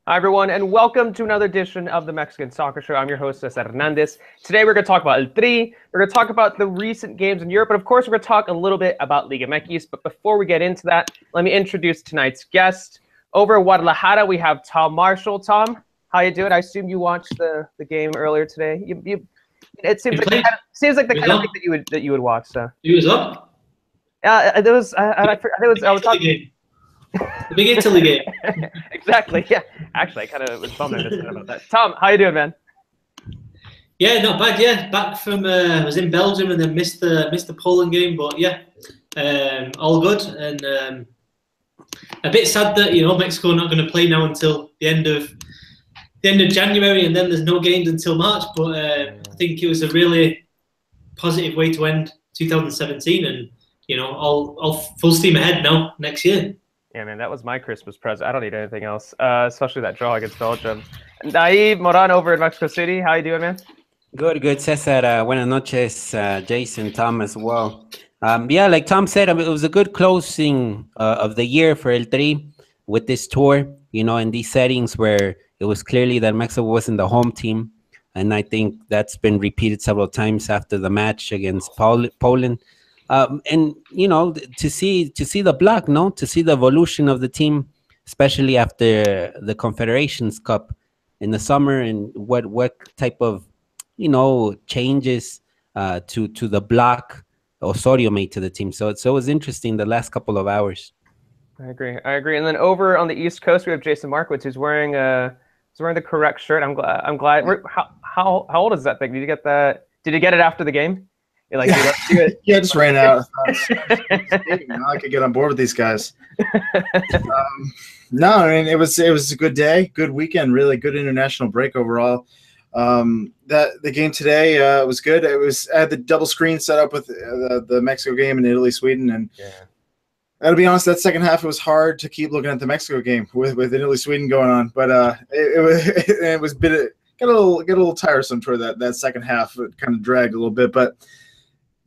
Hi, everyone, and welcome to another edition of the Mexican Soccer Show. I'm your host, Cesar Hernandez. Today, we're going to talk about El Tri. We're going to talk about the recent games in Europe, but of course, we're going to talk a little bit about Liga MX. But before we get into that, let me introduce tonight's guest. Over in Guadalajara, we have Tom Marshall. Tom, how you doing? I assume you watched the game earlier today. It seems like the kind of thing that you would watch. So he was up. There was I was talking. The big Italy game. Exactly. Yeah. Actually, I kind of was bummed I missed out about that. Tom, how you doing, man? Yeah, not bad. Yeah, back from I was in Belgium and then missed the Poland game, but yeah, all good. And a bit sad that Mexico are not going to play now until the end of January, and then there's no games until March. But I think it was a really positive way to end 2017, and all full steam ahead now next year. Yeah, man, that was my Christmas present. I don't need anything else, especially that draw against Belgium. Naive Moran over in Mexico City. How you doing, man? Good, Cesar. Buenas noches, Jason, Tom as well. Yeah, like Tom said, it was a good closing of the year for El Tri with this tour, in these settings where it was clearly that Mexico wasn't the home team. And I think that's been repeated several times after the match against Poland. And to see the block, to see the evolution of the team, especially after the Confederations Cup in the summer, and what type of changes to the block Osorio made to the team. So it was interesting the last couple of hours. I agree. And then over on the East Coast, we have Jason Markowitz, who's wearing the correct shirt. I'm glad. How old is that thing? Did you get that? Did you get it after the game? Yeah, just ran out. I could get on board with these guys. No, I mean it was a good day, good weekend, really good international break overall. The game today was good. I had the double screen set up with the Mexico game and Italy, Sweden, and to be honest, that second half it was hard to keep looking at the Mexico game with Italy, Sweden going on. But it was got a little tiresome toward that second half. It kind of dragged a little bit, but.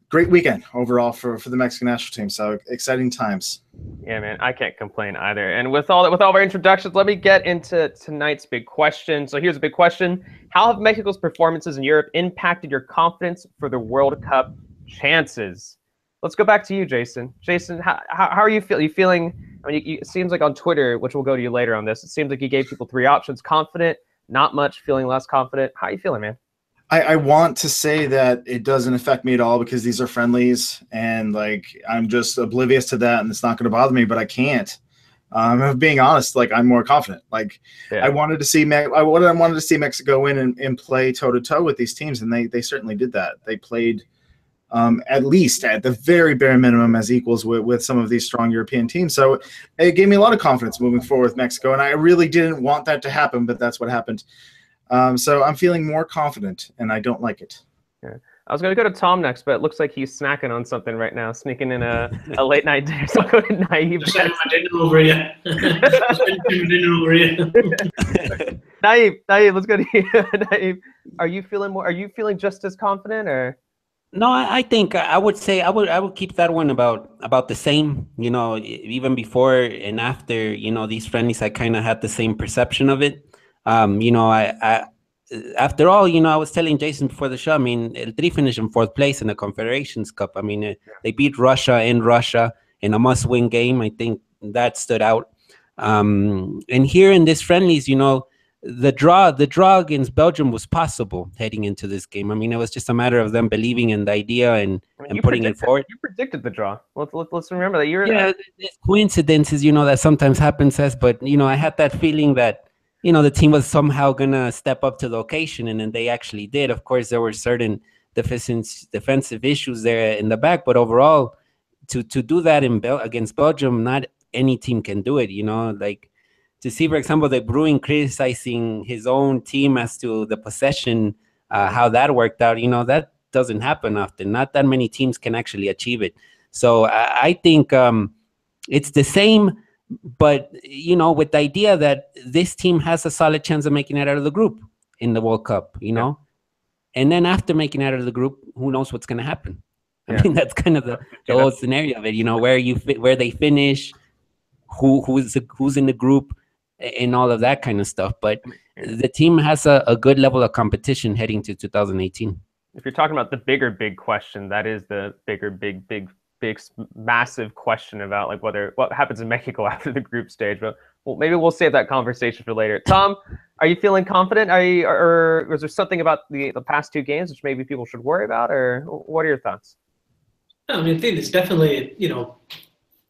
Great weekend overall for the Mexican national team. So exciting times. Yeah, man, I can't complain either. And with all of our introductions, let me get into tonight's big question. So here's a big question: how have Mexico's performances in Europe impacted your confidence for the World Cup chances? Let's go back to you, Jason. Jason, how are you feeling? I mean, it seems like on Twitter, which we'll go to you later on this, it seems like you gave people three options: confident, not much, feeling less confident. How are you feeling, man? I want to say that it doesn't affect me at all because these are friendlies and I'm just oblivious to that and it's not going to bother me, but I can't. I'm being honest, I'm more confident. I wanted to see Mexico win and play toe to toe with these teams, and they certainly did that. They played at least at the very bare minimum as equals with some of these strong European teams. So it gave me a lot of confidence moving forward with Mexico, and I really didn't want that to happen, but that's what happened. So I'm feeling more confident, and I don't like it. Yeah. I was going to go to Tom next, but it looks like he's snacking on something right now, sneaking in a late night dinner. So I'll go to Naive. Just my dinner over here. Naive, let's go to you. Naive, are you feeling just as confident, or? No, I think I would say I would keep that one about the same. Even before and after these friendlies, I kind of had the same perception of it. I after all, I was telling Jason before the show, I mean, El Tri finished in 4th place in the Confederations Cup. I mean, they beat Russia in a must-win game. I think that stood out. And here in this friendlies, the draw against Belgium was possible heading into this game. I mean, it was just a matter of them believing in the idea and putting it forward. You predicted the draw. Let's remember that. Yeah, there's coincidences, that sometimes happens, but, I had that feeling that, the team was somehow going to step up to the occasion, and then they actually did. Of course, there were certain defensive issues there in the back, but overall, to do that against Belgium, not any team can do it, to see, for example, De Bruyne criticizing his own team as to the possession, how that worked out, that doesn't happen often. Not that many teams can actually achieve it. So I think it's the same, but, with the idea that this team has a solid chance of making it out of the group in the World Cup, and then after making it out of the group, who knows what's going to happen? I mean, that's kind of the whole scenario of it, where they finish, who's in the group. and all of that kind of stuff. But the team has a good level of competition heading to 2018. If you're talking about the big question, that is the bigger, big, massive question about like what happens in Mexico after the group stage. But maybe we'll save that conversation for later. Tom, are you feeling confident? Or is there something about the past two games which maybe people should worry about, or what are your thoughts? I mean, I think there's definitely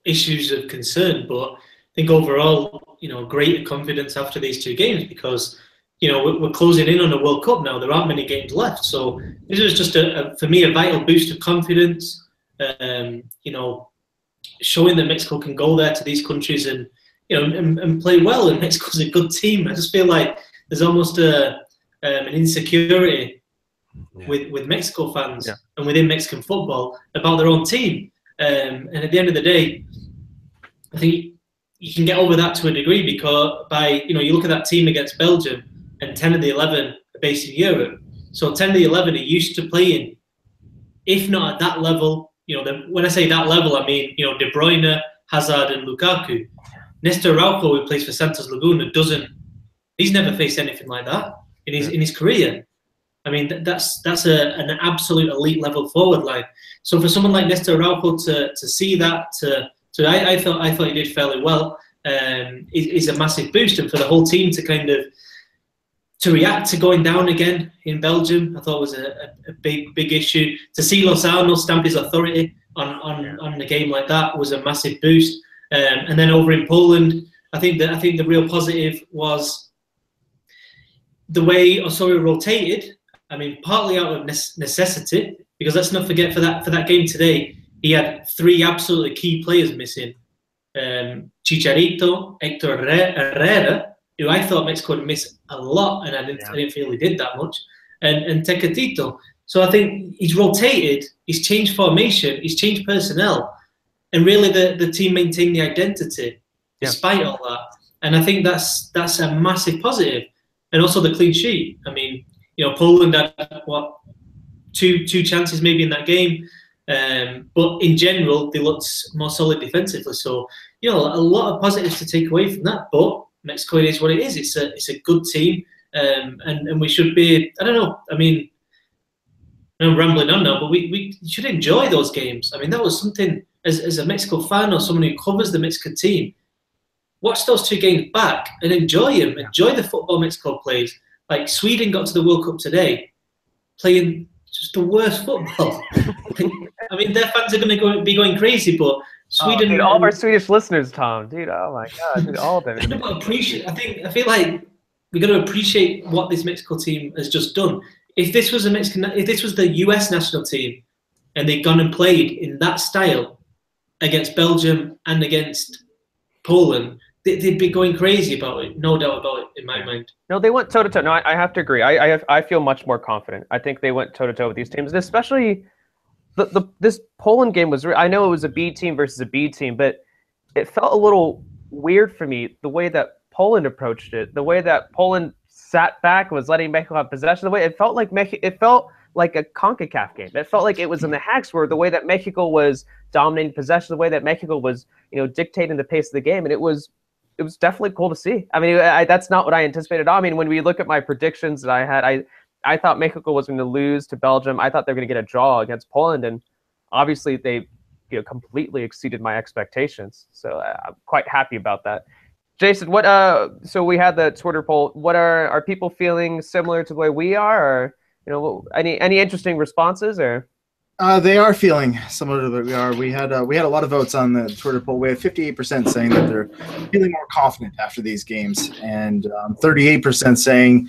issues of concern, but I think overall greater confidence after these two games because we're closing in on a World Cup now. There aren't many games left, so this was just for me a vital boost of confidence. Showing that Mexico can go there to these countries and and play well, and Mexico's a good team. I just feel like there's almost an insecurity with Mexico fans and within Mexican football about their own team. And at the end of the day, I think you can get over that to a degree because you look at that team against Belgium, and 10 of the 11 are based in Europe. So 10 of the 11 are used to playing, if not at that level. When I say that level, I mean De Bruyne, Hazard, and Lukaku. Nestor Araujo, who plays for Santos Laguna, he's never faced anything like that in his career. I mean, that's an absolute elite level forward line. So for someone like Nestor Araujo to see that, I thought he did fairly well. Is a massive boost, and for the whole team to react to going down again in Belgium, I thought was a big issue. To see Lozano stamp his authority on the game like that was a massive boost. And then over in Poland, I think the real positive was the way Osorio rotated. I mean, partly out of necessity, because let's not forget for that game today, he had three absolutely key players missing: Chicharito, Hector Herrera, who I thought Mexico would miss a lot, and I didn't feel he did that much, and Tecatito. So I think he's rotated, he's changed formation, he's changed personnel, and really the team maintained the identity despite all that. And I think that's a massive positive. And also the clean sheet. I mean, Poland had two chances maybe in that game, but in general they looked more solid defensively. So a lot of positives to take away from that. But Mexico, it is what it is. It's a good team, and we should be. I don't know. I mean, I'm rambling on now, but we should enjoy those games. I mean, that was something as a Mexico fan or someone who covers the Mexican team. Watch those two games back and enjoy them. Enjoy the football Mexico plays. Like Sweden got to the World Cup today, playing just the worst football. I mean, their fans are going to be going crazy, but Sweden. Dude, all of our Swedish listeners, Tom. Dude, oh my God, dude, all of them. I feel like we got to appreciate what this Mexico team has just done. If this was the US national team, and they'd gone and played in that style against Belgium and against Poland, they'd be going crazy about it. No doubt about it, in my mind. No, they went toe to toe. No, I have to agree. I feel much more confident. I think they went toe to toe with these teams, and especially this Poland game was. I know it was a B team versus a B team, but it felt a little weird for me the way that Poland approached it, the way that Poland sat back, was letting Mexico have possession. The way it felt like a CONCACAF game. It felt like it was in the hacks where the way that Mexico was dominating possession, the way that Mexico was dictating the pace of the game, and it was definitely cool to see. I mean, that's not what I anticipated. I mean, when we look at my predictions that I had, I thought Mexico was going to lose to Belgium. I thought they were going to get a draw against Poland, and obviously they completely exceeded my expectations. So I'm quite happy about that. Jason, so we had the Twitter poll. What are people feeling similar to the way we are, or any interesting responses, or? They are feeling similar to the way we are. We had a lot of votes on the Twitter poll. We had 58% saying that they're feeling more confident after these games, and 38% saying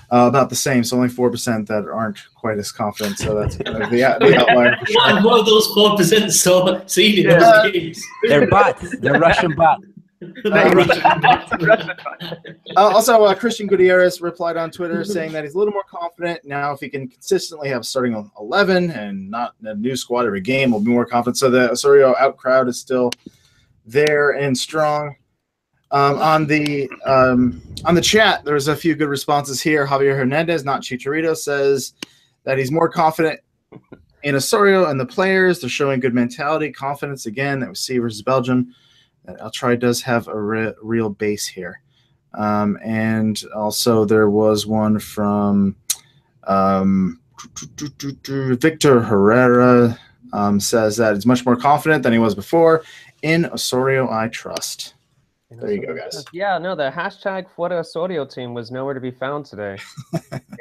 about the same. So only 4% that aren't quite as confident. So that's kind of the outlier. For sure. What are those 4% seeing in those games? They're bots. They're Russian bots. Also, Christian Gutierrez replied on Twitter saying that he's a little more confident now. If he can consistently have starting 11 and not a new squad every game, will be more confident. So the Osorio out crowd is still there and strong. On the chat, there's a few good responses here. Javier Hernandez, not Chicharito, says that he's more confident in Osorio and the players. They're showing good mentality, confidence again that we see versus Belgium. That El Tri does have a real base here. And also there was one from Victor Herrera. Says that he's much more confident than he was before. In Osorio, I trust. There you go, guys. Yeah, no, the hashtag Fuera Osorio team was nowhere to be found today.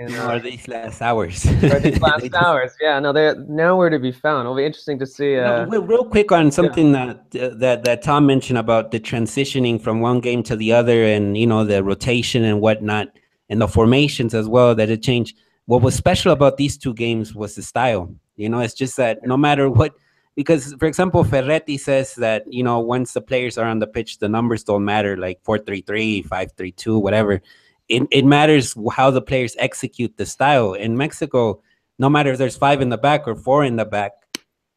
Or these last hours. Or these last hours. Yeah, no, they're nowhere to be found. It'll be interesting to see. Real quick on something that Tom mentioned about the transitioning from one game to the other, and the rotation and whatnot, and the formations as well that it changed. What was special about these two games was the style. It's just that no matter what. Because, for example, Ferretti says that, once the players are on the pitch, the numbers don't matter, like 4-3-3, 5-3-2, whatever. It matters how the players execute the style. In Mexico, no matter if there's 5 in the back or 4 in the back,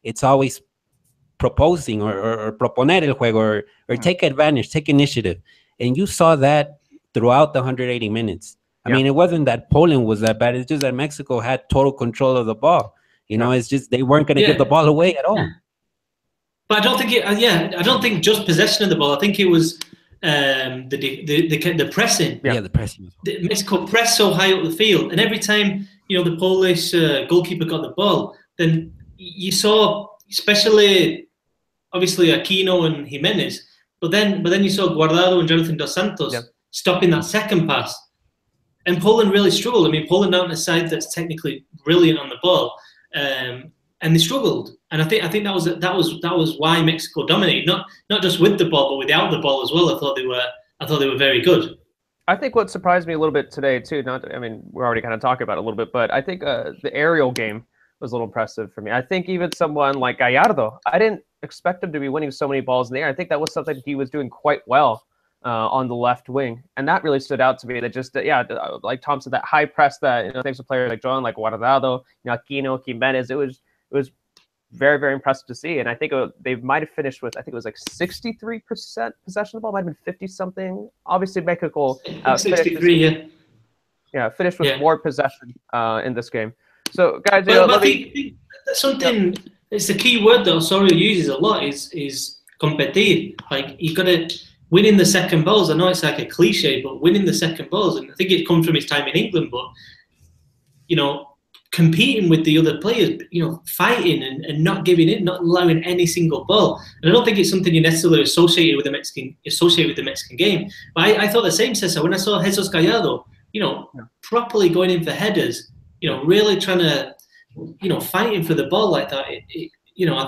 it's always proposing or proponer el juego or take advantage, take initiative. And you saw that throughout the 180 minutes. I mean, it wasn't that Poland was that bad. It's just that Mexico had total control of the ball. It's just they weren't going to give the ball away at all. But I don't think I don't think just possession of the ball. I think it was the pressing. Yeah, the pressing. Mexico pressed so high up the field, and every time the Polish goalkeeper got the ball, then you saw, especially obviously Aquino and Jimenez, but then you saw Guardado and Jonathan Dos Santos stopping that second pass, and Poland really struggled. I mean, Poland aren't a side that's technically brilliant on the ball. And they struggled, and I think that was why Mexico dominated, not just with the ball, but without the ball as well. I thought they were very good. I think what surprised me a little bit today too. We're already kind of talking about it a little bit, but I think the aerial game was a little impressive for me. I think even someone like Gallardo, I didn't expect him to be winning so many balls in the air. I think that was something he was doing quite well on the left wing, and that really stood out to me. That just like Tom said, that high press that thanks to players like John, like Guardado, Aquino, Jimenez, it was very, very impressive to see. And I think they might have finished with, I think it was like 63% possession of the ball, might have been 50 something. Obviously, Mexico 63, finished with more possession in this game. So, guys, I think something. It's the key word that Osorio uses a lot is competir. Like, you got to win in the second balls. I know it's like a cliche, but winning the second balls, and I think it comes from his time in England. But competing with the other players, fighting and not giving in, not allowing any single ball. And I don't think it's something you necessarily associate with the Mexican game. But I thought the same, Cesar, when I saw Jesus Gallardo, properly going in for headers, really trying to, fighting for the ball like that. I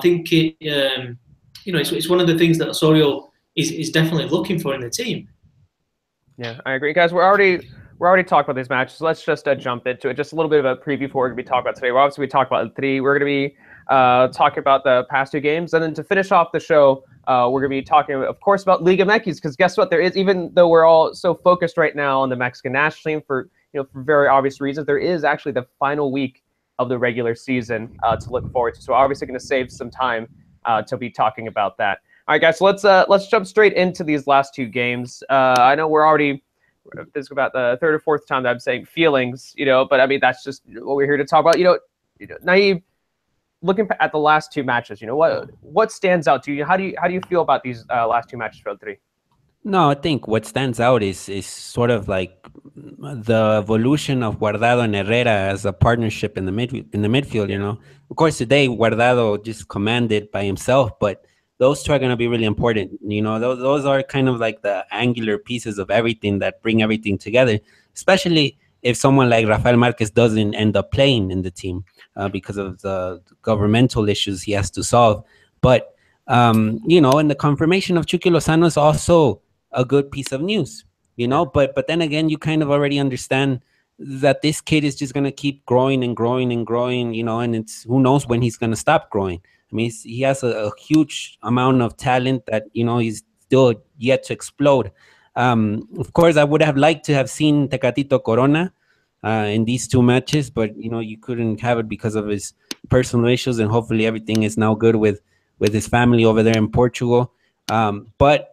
think it's one of the things that Osorio is definitely looking for in the team. Yeah, I agree, guys. We're already talking about these matches. So let's just jump into it. Just a little bit of a preview for what we're going to be talking about today. Well, obviously, we talked about three. We're going to be talking about the past 2 games. And then to finish off the show, we're going to be talking, of course, about Liga MX. Because guess what? There is, even though we're all so focused right now on the Mexican national team for very obvious reasons, there is actually the final week of the regular season to look forward to. So obviously going to save some time to be talking about that. All right, guys, so let's jump straight into these last 2 games. I know we're already, this is about the 3rd or 4th time that I'm saying feelings, but I mean, that's just what we're here to talk about. Naive, looking at the last 2 matches, what stands out to you? How do you feel about these last 2 matches for the 3? No, I think what stands out is sort of like the evolution of Guardado and Herrera as a partnership in the midfield. Of course, today Guardado just commanded by himself, but those 2 are going to be really important. Those are kind of like the angular pieces of everything that bring everything together, especially if someone like Rafael Marquez doesn't end up playing in the team because of the governmental issues he has to solve. But, and the confirmation of Chucky Lozano is also a good piece of news, but then again, you kind of already understand that this kid is just going to keep growing and growing and growing, and it's who knows when he's going to stop growing. I mean, he has a huge amount of talent that, he's still yet to explode. Of course, I would have liked to have seen Tecatito Corona in these 2 matches, but, you couldn't have it because of his personal issues, and hopefully everything is now good with his family over there in Portugal. But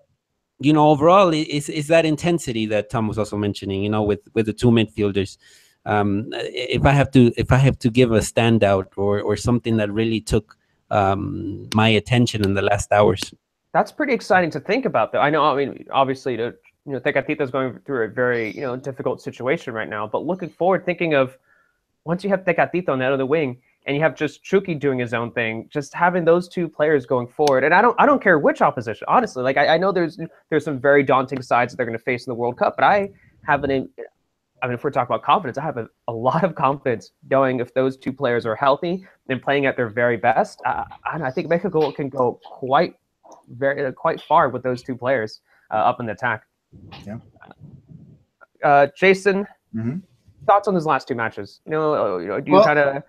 overall, it's that intensity that Tom was also mentioning, with the 2 midfielders. If I have to give a standout or something that really took my attention in the last hours. That's pretty exciting to think about, though. I know, obviously, Tecatito's going through a very, difficult situation right now. But looking forward, thinking of once you have Tecatito on that other wing and you have just Chucky doing his own thing, just having those two players going forward. And I don't care which opposition, honestly. Like I know there's some very daunting sides that they're going to face in the World Cup, but I have if we're talking about confidence, I have a lot of confidence knowing if those two players are healthy and playing at their very best. I think Mexico can go quite far with those two players up in the attack. Yeah. Jason, thoughts on those last two matches? Do you kind of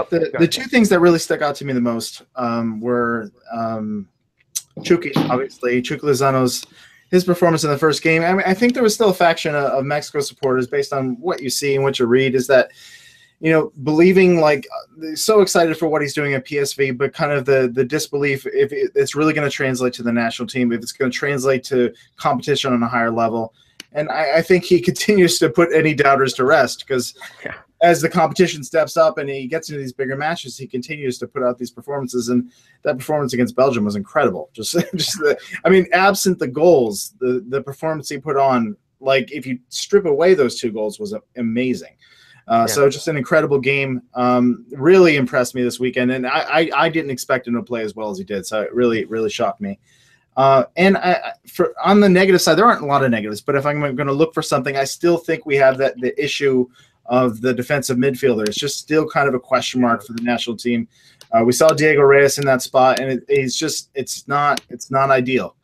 the two things that really stuck out to me the most were Chucky, obviously Chucky Lozano's his performance in the first game. I mean, I think there was still a faction of Mexico supporters based on what you see and what you read is that, believing like so excited for what he's doing at PSV, but kind of the disbelief if it's really going to translate to the national team, if it's going to translate to competition on a higher level. And I think he continues to put any doubters to rest because as the competition steps up and he gets into these bigger matches, he continues to put out these performances. And that performance against Belgium was incredible. Absent the goals, the performance he put on, like if you strip away those two goals, was amazing. So just an incredible game. Really impressed me this weekend. And I didn't expect him to play as well as he did. So it really, really shocked me. And on the negative side, there aren't a lot of negatives, but if I'm going to look for something, I still think we have the issue of the defensive midfielder. It's just still kind of a question mark for the national team. We saw Diego Reyes in that spot, and it's not ideal.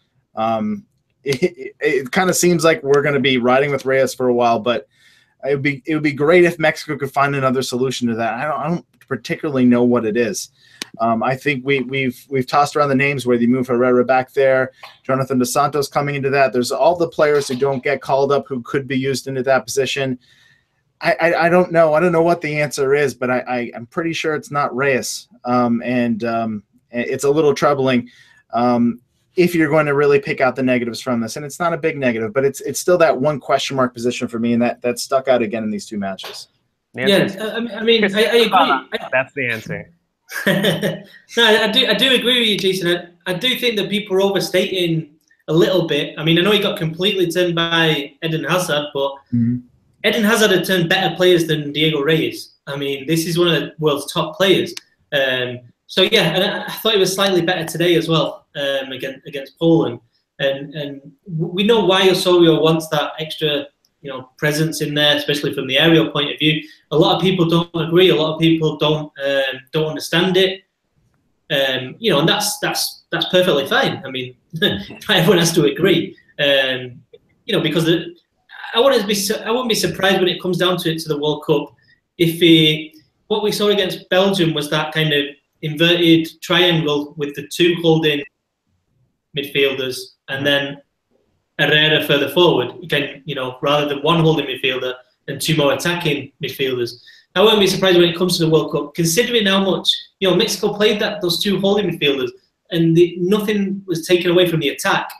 It kind of seems like we're going to be riding with Reyes for a while, but it would be great if Mexico could find another solution to that. I don't particularly know what it is. I think we've tossed around the names where you move Herrera back there, Jonathan Dos Santos coming into that. There's all the players who don't get called up who could be used into that position. I don't know. I don't know what the answer is, but I'm pretty sure it's not Reyes. And it's a little troubling if you're going to really pick out the negatives from this. And it's not a big negative, but it's still that one question mark position for me, and that stuck out again in these two matches. I agree. That's the answer. No, I do agree with you, Jason. I do think that people are overstating a little bit. I mean, I know he got completely turned by Eden Hazard, but Eden Hazard had turned better players than Diego Reyes. I mean, this is one of the world's top players. So yeah, and I thought he was slightly better today as well against Poland. And we know why Osorio wants that extra, presence in there, especially from the aerial point of view. A lot of people don't agree. A lot of people don't understand it. And that's perfectly fine. I mean, everyone has to agree. Because I wouldn't be surprised when it comes down to the World Cup if what we saw against Belgium was that kind of inverted triangle with the two holding midfielders and then Herrera further forward. You can, rather than one holding midfielder and two more attacking midfielders. I wouldn't be surprised when it comes to the World Cup, considering how much Mexico played those two holding midfielders and nothing was taken away from the attack.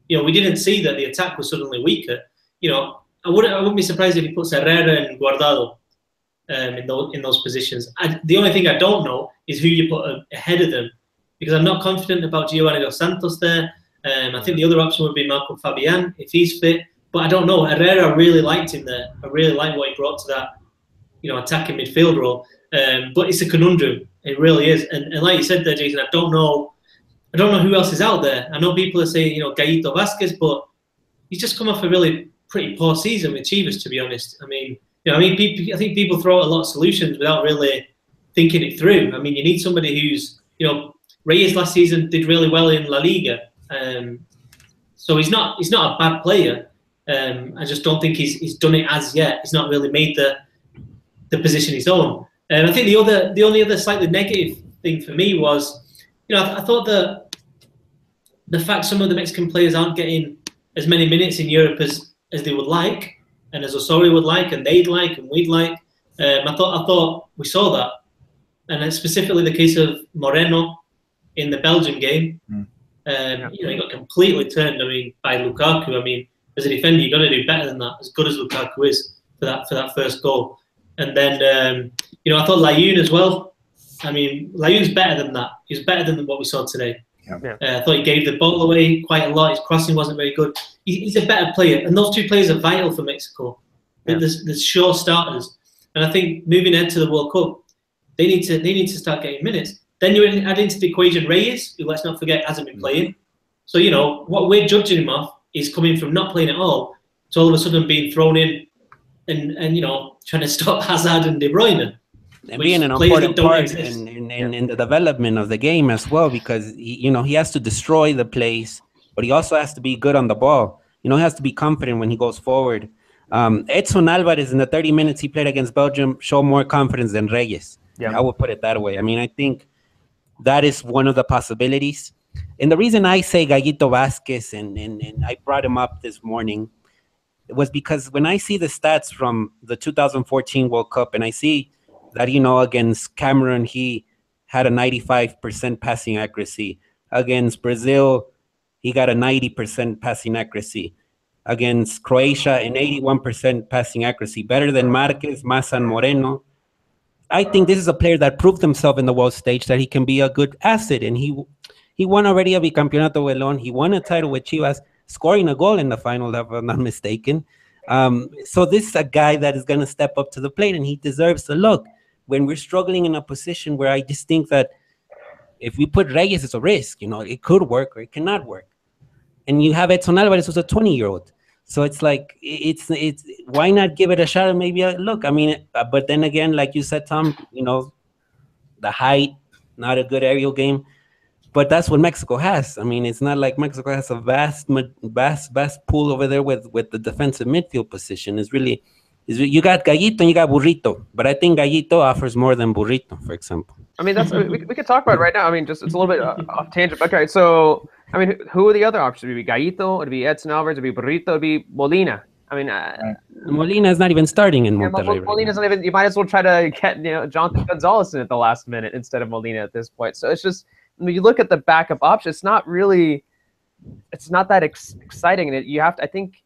We didn't see that the attack was suddenly weaker. I wouldn't be surprised if he puts Herrera and Guardado in those positions. The only thing I don't know is who you put ahead of them, because I'm not confident about Giovanni Dos Santos there. I think the other option would be Marco Fabian if he's fit, but I don't know. Herrera, I really liked him there. I really liked what he brought to that, attacking midfield role. But it's a conundrum. It really is. And like you said there, Jason, I don't know who else is out there. I know people are saying, Gaito Vasquez, but he's just come off a really pretty poor season with Chivas, to be honest. I think people throw out a lot of solutions without really thinking it through. I mean, you need somebody who's, Reyes last season did really well in La Liga. So he's not a bad player. I just don't think he's done it as yet. He's not really made the position his own. And I think the only other slightly negative thing for me was, I thought that the fact some of the Mexican players aren't getting as many minutes in Europe as they would like, and as Osorio would like, and they'd like, and we'd like. I thought we saw that, and it's specifically the case of Moreno in the Belgium game. He got completely turned. By Lukaku. As a defender, you've got to do better than that. As good as Lukaku is for that first goal, and then I thought Layun as well. Layun's better than that. He's better than what we saw today. I thought he gave the ball away quite a lot. His crossing wasn't very good. he's a better player, and those two players are vital for Mexico. Yeah. There's sure starters, and I think moving ahead to the World Cup, they need to start getting minutes. Then you add into the equation Reyes, who, let's not forget, hasn't been playing. So, you know, what we're judging him off is coming from not playing at all to all of a sudden being thrown in and you know, trying to stop Hazard and De Bruyne. And being an important part in the development of the game as well, because he has to destroy the plays, but he also has to be good on the ball. He has to be confident when he goes forward. Edson Alvarez, in the 30 minutes he played against Belgium, showed more confidence than Reyes. I would put it that way. I mean, I think that is one of the possibilities. And the reason I say Gallito Vasquez, and I brought him up this morning, was because when I see the stats from the 2014 World Cup, and I see that, against Cameroon, he had a 95% passing accuracy. Against Brazil, he got a 90% passing accuracy. Against Croatia, an 81% passing accuracy, better than Marquez, Massa, and Moreno. I think this is a player that proved himself in the world stage that he can be a good asset, and he won already a Bicampeonato Velón. He won a title with Chivas, scoring a goal in the final, if I'm not mistaken. So this is a guy that is going to step up to the plate, and he deserves the look. When we're struggling in a position where I just think that if we put Reyes, it's a risk. It could work or it cannot work. And you have Edson Alvarez, who's a 20-year-old. So it's like, it's why not give it a shot and maybe a look? I mean, but then again, like you said, Tom, the height, not a good aerial game. But that's what Mexico has. I mean, it's not like Mexico has a vast pool over there with the defensive midfield position. You got Gallito and you got Burrito. But I think Gallito offers more than Burrito, for example. I mean, we could talk about it right now. I mean, it's a little bit off tangent. Okay, so, I mean, who are the other options? Would it be Gallito? Would it be Edson Alvarez? Would it be Burrito? Would it be Molina? I mean, Molina is not even starting in Monterrey. Molina's not even. You might as well try to get Jonathan Gonzalez in at the last minute instead of Molina at this point. So it's just, when you look at the backup option, it's not that exciting. And you have to, I think,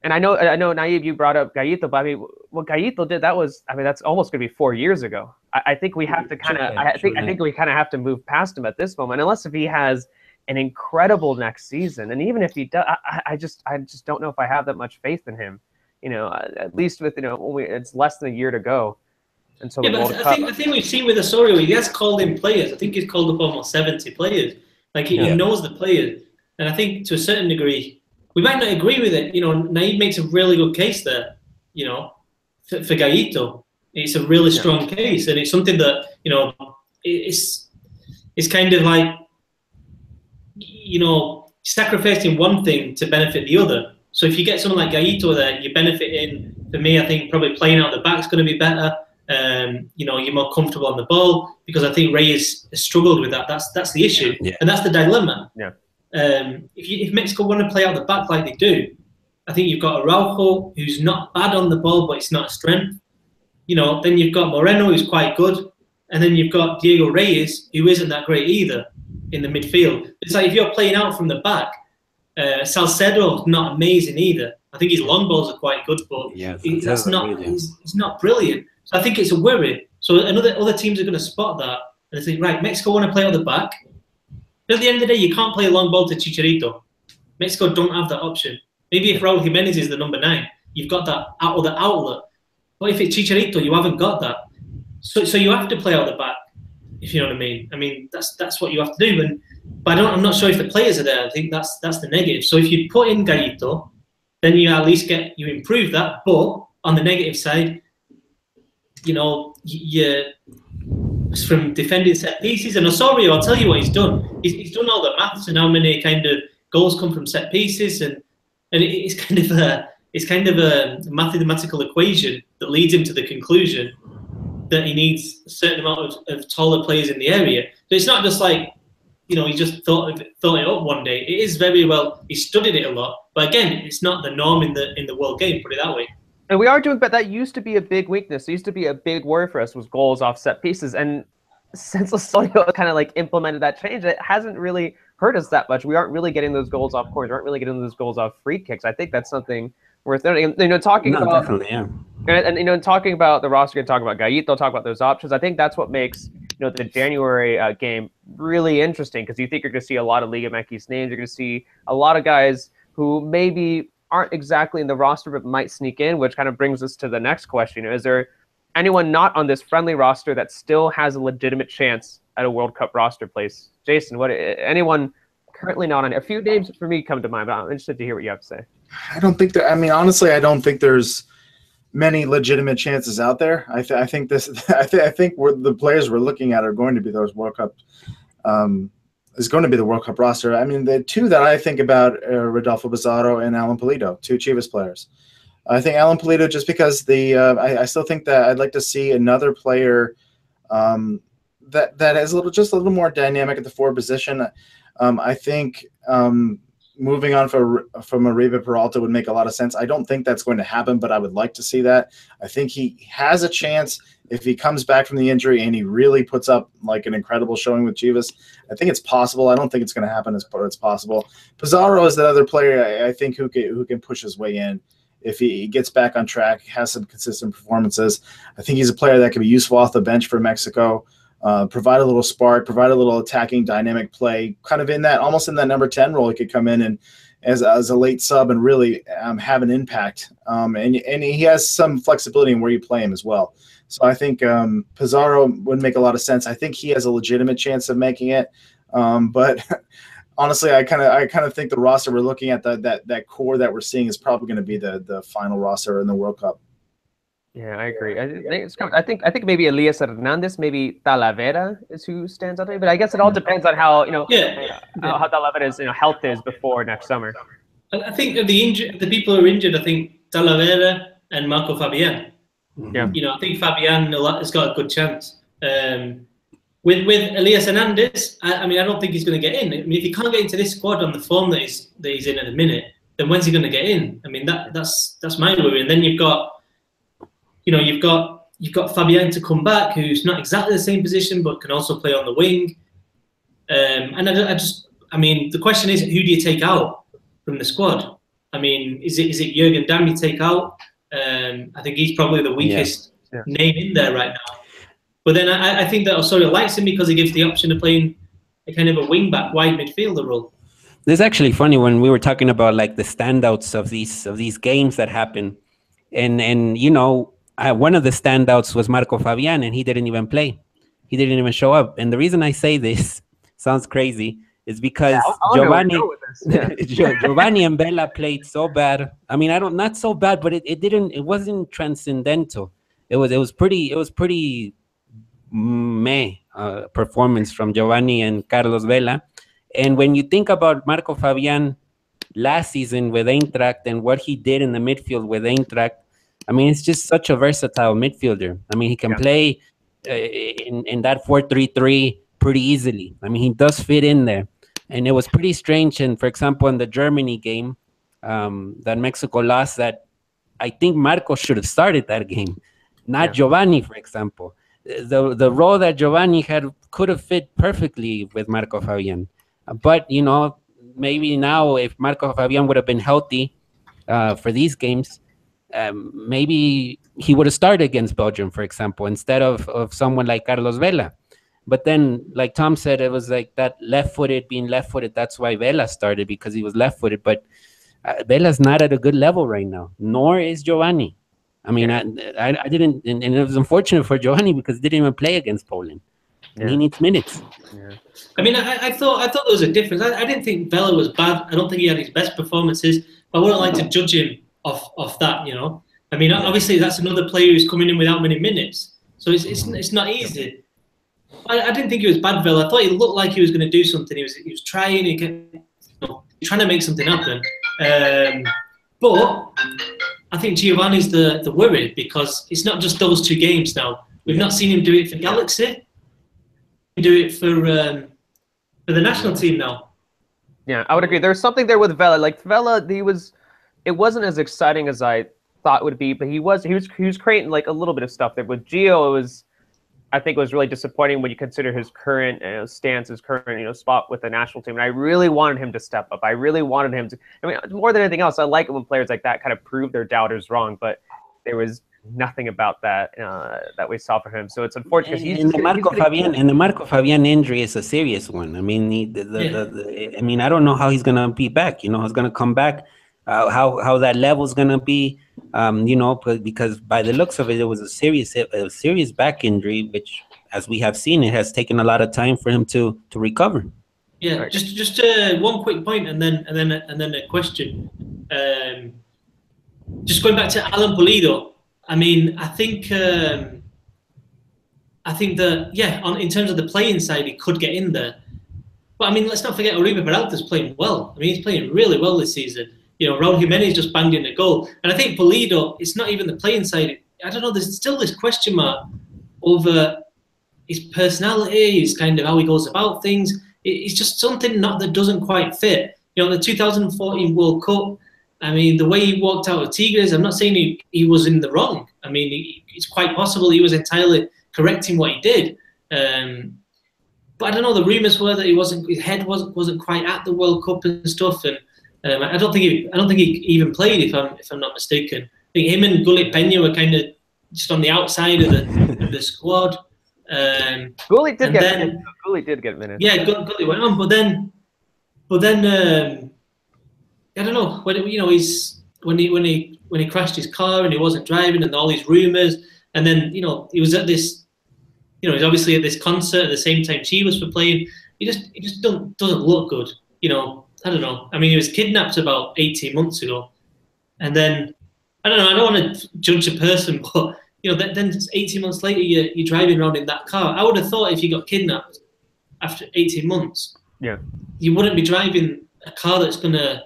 and I know, Naive, you brought up Gallito, but I mean, what Gallito did, that's almost going to be 4 years ago. I think we have to I think we kind of have to move past him at this moment, unless if he has an incredible next season. And even if he does, I just don't know if I have that much faith in him, at least with, it's less than a year to go until the World Cup. I think we've seen with Osorio, he has called in players. I think he's called up almost 70 players. Like he knows the players. And I think to a certain degree, we might not agree with it. Naive makes a really good case there, for Gallito. It's a really strong case. And it's something that, it's kind of like, sacrificing one thing to benefit the other. So if you get someone like Gallito there, you benefit in, for me, I think probably playing out the back is going to be better. You're more comfortable on the ball, because I think Reyes has struggled with that. That's the issue. Yeah. And that's the dilemma. Yeah. If Mexico want to play out the back like they do, I think you've got Araujo, who's not bad on the ball, but it's not a strength. Then you've got Moreno, who's quite good. And then you've got Diego Reyes, who isn't that great either in the midfield. It's like if you're playing out from the back, Salcedo's not amazing either. I think his long balls are quite good, but he's not brilliant. So I think it's a worry. So other teams are going to spot that and they think, right, Mexico want to play out the back. But at the end of the day, you can't play a long ball to Chicharito. Mexico don't have that option. Maybe if Raul Jimenez is the number 9, you've got that other outlet. But if it's Chicharito, you haven't got that. So you have to play out the back, if you know what I mean. I mean, that's what you have to do. But I'm not sure if the players are there. I think that's the negative. So if you put in Gallito, then you at least you improve that. But on the negative side, you from defending set pieces. And Osorio, I'll tell you what he's done. He's done all the maths and how many kind of goals come from set pieces, and it's kind of a mathematical equation that leads him to the conclusion that he needs a certain amount of taller players in the area. So it's not just like, he just thought it up one day. It is very well, he studied it a lot. But again, it's not the norm in the world game, put it that way. And we are doing, but that used to be a big weakness. It used to be a big worry for us, was goals off set pieces. And since Osorio kind of like implemented that change, it hasn't really hurt us that much. We aren't really getting those goals off corners. We aren't really getting those goals off free kicks. I think that's something worth noting. Talking about definitely, yeah. And talking about the roster, and talking about Gallito, talk about those options. I think that's what makes the January game really interesting, because you think you're going to see a lot of Liga MX names. You're going to see a lot of guys who maybe aren't exactly in the roster but might sneak in, which kind of brings us to the next question. Is there anyone not on this friendly roster that still has a legitimate chance at a World Cup roster place? Jason, anyone currently not on? A few names for me come to mind, but I'm interested to hear what you have to say. I don't think that. I mean, honestly, I don't think there's many legitimate chances out there. I think this. I think the players we're looking at are going to be those World Cup. Is going to be the World Cup roster. I mean, the two that I think about are Rodolfo Pizarro and Alan Pulido, two Chivas players. I think Alan Pulido, just because I still think that I'd like to see another player that is just a little more dynamic at the forward position. I think moving on from Arriba Peralta would make a lot of sense. I don't think that's going to happen, but I would like to see that. I think he has a chance if he comes back from the injury and he really puts up like an incredible showing with Chivas. I think it's possible. I don't think it's going to happen, but it's possible. Pizarro is the other player I think who can push his way in. If he gets back on track, has some consistent performances. I think he's a player that can be useful off the bench for Mexico. Provide a little spark, provide a little attacking dynamic play, kind of almost in that number 10 role. He could come in and as a late sub and really have an impact. And he has some flexibility in where you play him as well. So I think Pizarro would make a lot of sense. I think he has a legitimate chance of making it. But honestly, I kind of think the roster we're looking at, that core that we're seeing, is probably going to be the final roster in the World Cup. Yeah, I agree. I think maybe Elias Hernandez, maybe Talavera is who stands out there. But I guess it all depends on how how Talavera's health is before next summer. I think of the people who are injured, I think Talavera and Marco Fabian. Yeah. I think Fabian has got a good chance. With Elias Hernandez, I mean, I don't think he's going to get in. I mean, if he can't get into this squad on the form that he's in at the minute, then when's he going to get in? I mean, that's my worry. And then you've got Fabian to come back, who's not exactly the same position, but can also play on the wing. And I mean, the question is, who do you take out from the squad? I mean, is it Jurgen Damm you take out? I think he's probably the weakest name in there right now. But then I think that Osorio likes him because he gives the option of playing a kind of a wing-back, wide midfielder role. It's actually funny when we were talking about like the standouts of these games that happen, and one of the standouts was Marco Fabian, and he didn't even play. He didn't even show up. And the reason I say this sounds crazy is because Giovanni and Vela played so bad. I mean, not so bad, but it wasn't transcendental. It was pretty meh performance from Giovanni and Carlos Vela. And when you think about Marco Fabian last season with Eintracht and what he did in the midfield with Eintracht, I mean, it's just such a versatile midfielder. I mean, he can play in that 4-3-3 pretty easily. I mean, he does fit in there. And it was pretty strange. And for example, in the Germany game that Mexico lost, that I think Marco should have started that game, not Giovanni, for example. The role that Giovanni had could have fit perfectly with Marco Fabian. But, maybe now if Marco Fabian would have been healthy for these games, maybe he would have started against Belgium, for example, instead of someone like Carlos Vela. But then, like Tom said, it was like that being left-footed. That's why Vela started, because he was left-footed. But Vela's not at a good level right now, nor is Giovanni. I mean, I didn't, and it was unfortunate for Giovanni because he didn't even play against Poland. And he needs minutes. Yeah. I mean, I thought there was a difference. I didn't think Vela was bad. I don't think he had his best performances. But I wouldn't like to judge him off that, I mean, obviously that's another player who's coming in without many minutes, so it's not easy. I didn't think he was bad, Vela. I thought he looked like he was going to do something. He was trying. He was trying to make something happen. But I think Giovanni's the worry, because it's not just those two games now. We've not seen him do it for Galaxy. Do it for the national team now. Yeah, I would agree. There's something there with Vela. Like Vela, it wasn't as exciting as I thought it would be, but he was creating like a little bit of stuff there. With Gio, I think it was really disappointing when you consider his current stance, his current spot with the national team. And I really wanted him to step up. I really wanted him to. I mean, more than anything else, I like it when players like that kind of prove their doubters wrong. But there was nothing about that that we saw from him. So it's unfortunate. And the Marco Fabian injury is a serious one. I mean, I mean, I don't know how he's gonna be back. You know, he's gonna come back. How that level's gonna be. You know, because by the looks of it, it was a serious back injury, which, as we have seen, it has taken a lot of time for him to recover. Yeah, right. Just one quick point, and then a question. Just going back to Alan Pulido. I mean, I think that in terms of the playing side, he could get in there. But I mean, let's not forget Oribe Peralta's playing well. I mean, he's playing really well this season. You know, Raul Jimenez just banged in a goal, and I think Pulido. It's not even the playing side. I don't know. There's still this question mark over his personality, his kind of how he goes about things. It's just something that doesn't quite fit. You know, the 2014 World Cup. I mean, the way he walked out of Tigres, I'm not saying he was in the wrong. I mean, it's quite possible he was entirely correct in what he did. But I don't know. The rumours were that his head wasn't quite at the World Cup and stuff. And I don't think he even played, if I'm not mistaken. I think him and Gullit Peña were kind of just on the outside of the squad. Gullit did get minutes. Gullit did get minutes. Yeah, Gullit went on, but then. I don't know when he crashed his car and he wasn't driving and all these rumors, and then he was at this, he's obviously at this concert at the same time Chivas were playing. He just doesn't look good. I don't know. I mean, he was kidnapped about 18 months ago, and then I don't know. I don't want to judge a person, but then 18 months later you're driving around in that car. I would have thought if you got kidnapped after 18 months, you wouldn't be driving a car that's gonna.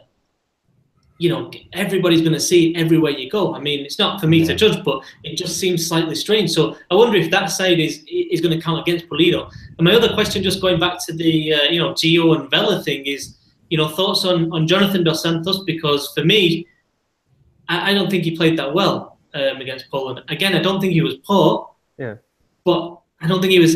Everybody's going to see it everywhere you go. I mean, it's not for me to judge, but it just seems slightly strange. So I wonder if that side is going to count against Pulido. And my other question, just going back to the Gio and Vela thing, is thoughts on Jonathan Dos Santos, because for me, I don't think he played that well against Poland. Again, I don't think he was poor. Yeah. But I don't think he was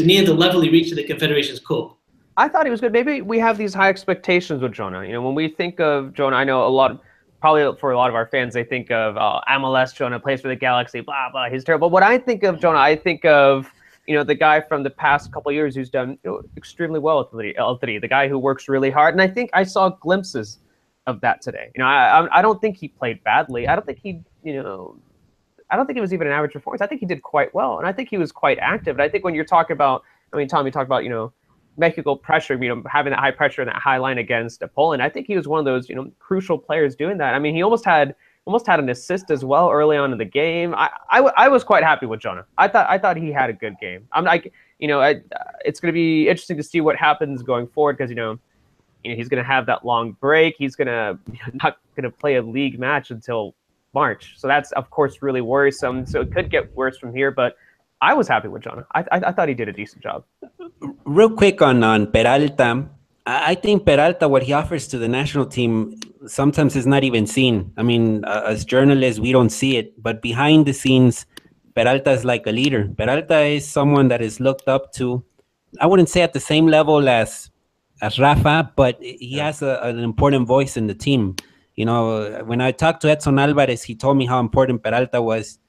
near the level he reached at the Confederations Cup. I thought he was good. Maybe we have these high expectations with Jonah. When we think of Jonah, I know probably for a lot of our fans, they think of MLS Jonah, plays for the Galaxy, blah, blah, he's terrible. When I think of Jonah, I think of, the guy from the past couple of years who's done extremely well with El Tri, the guy who works really hard. And I think I saw glimpses of that today. I don't think he played badly. I don't think he was even an average performance. I think he did quite well. And I think he was quite active. And I think when you're talking about, Tom, you talked about, Mexico pressure, having that high pressure and that high line against Poland. I think he was one of those, crucial players doing that. I mean, he almost had an assist as well early on in the game. I was quite happy with Jonah. I thought he had a good game. I'm like, it's going to be interesting to see what happens going forward, because he's going to have that long break. He's not going to play a league match until March. So that's of course really worrisome. So it could get worse from here, but I was happy with Jonah. I thought he did a decent job. Real quick on Peralta, I think Peralta, what he offers to the national team, sometimes is not even seen. I mean, as journalists, we don't see it, but behind the scenes, Peralta is like a leader. Peralta is someone that is looked up to. I wouldn't say at the same level as Rafa, but he has an important voice in the team. When I talked to Edson Alvarez, he told me how important Peralta was.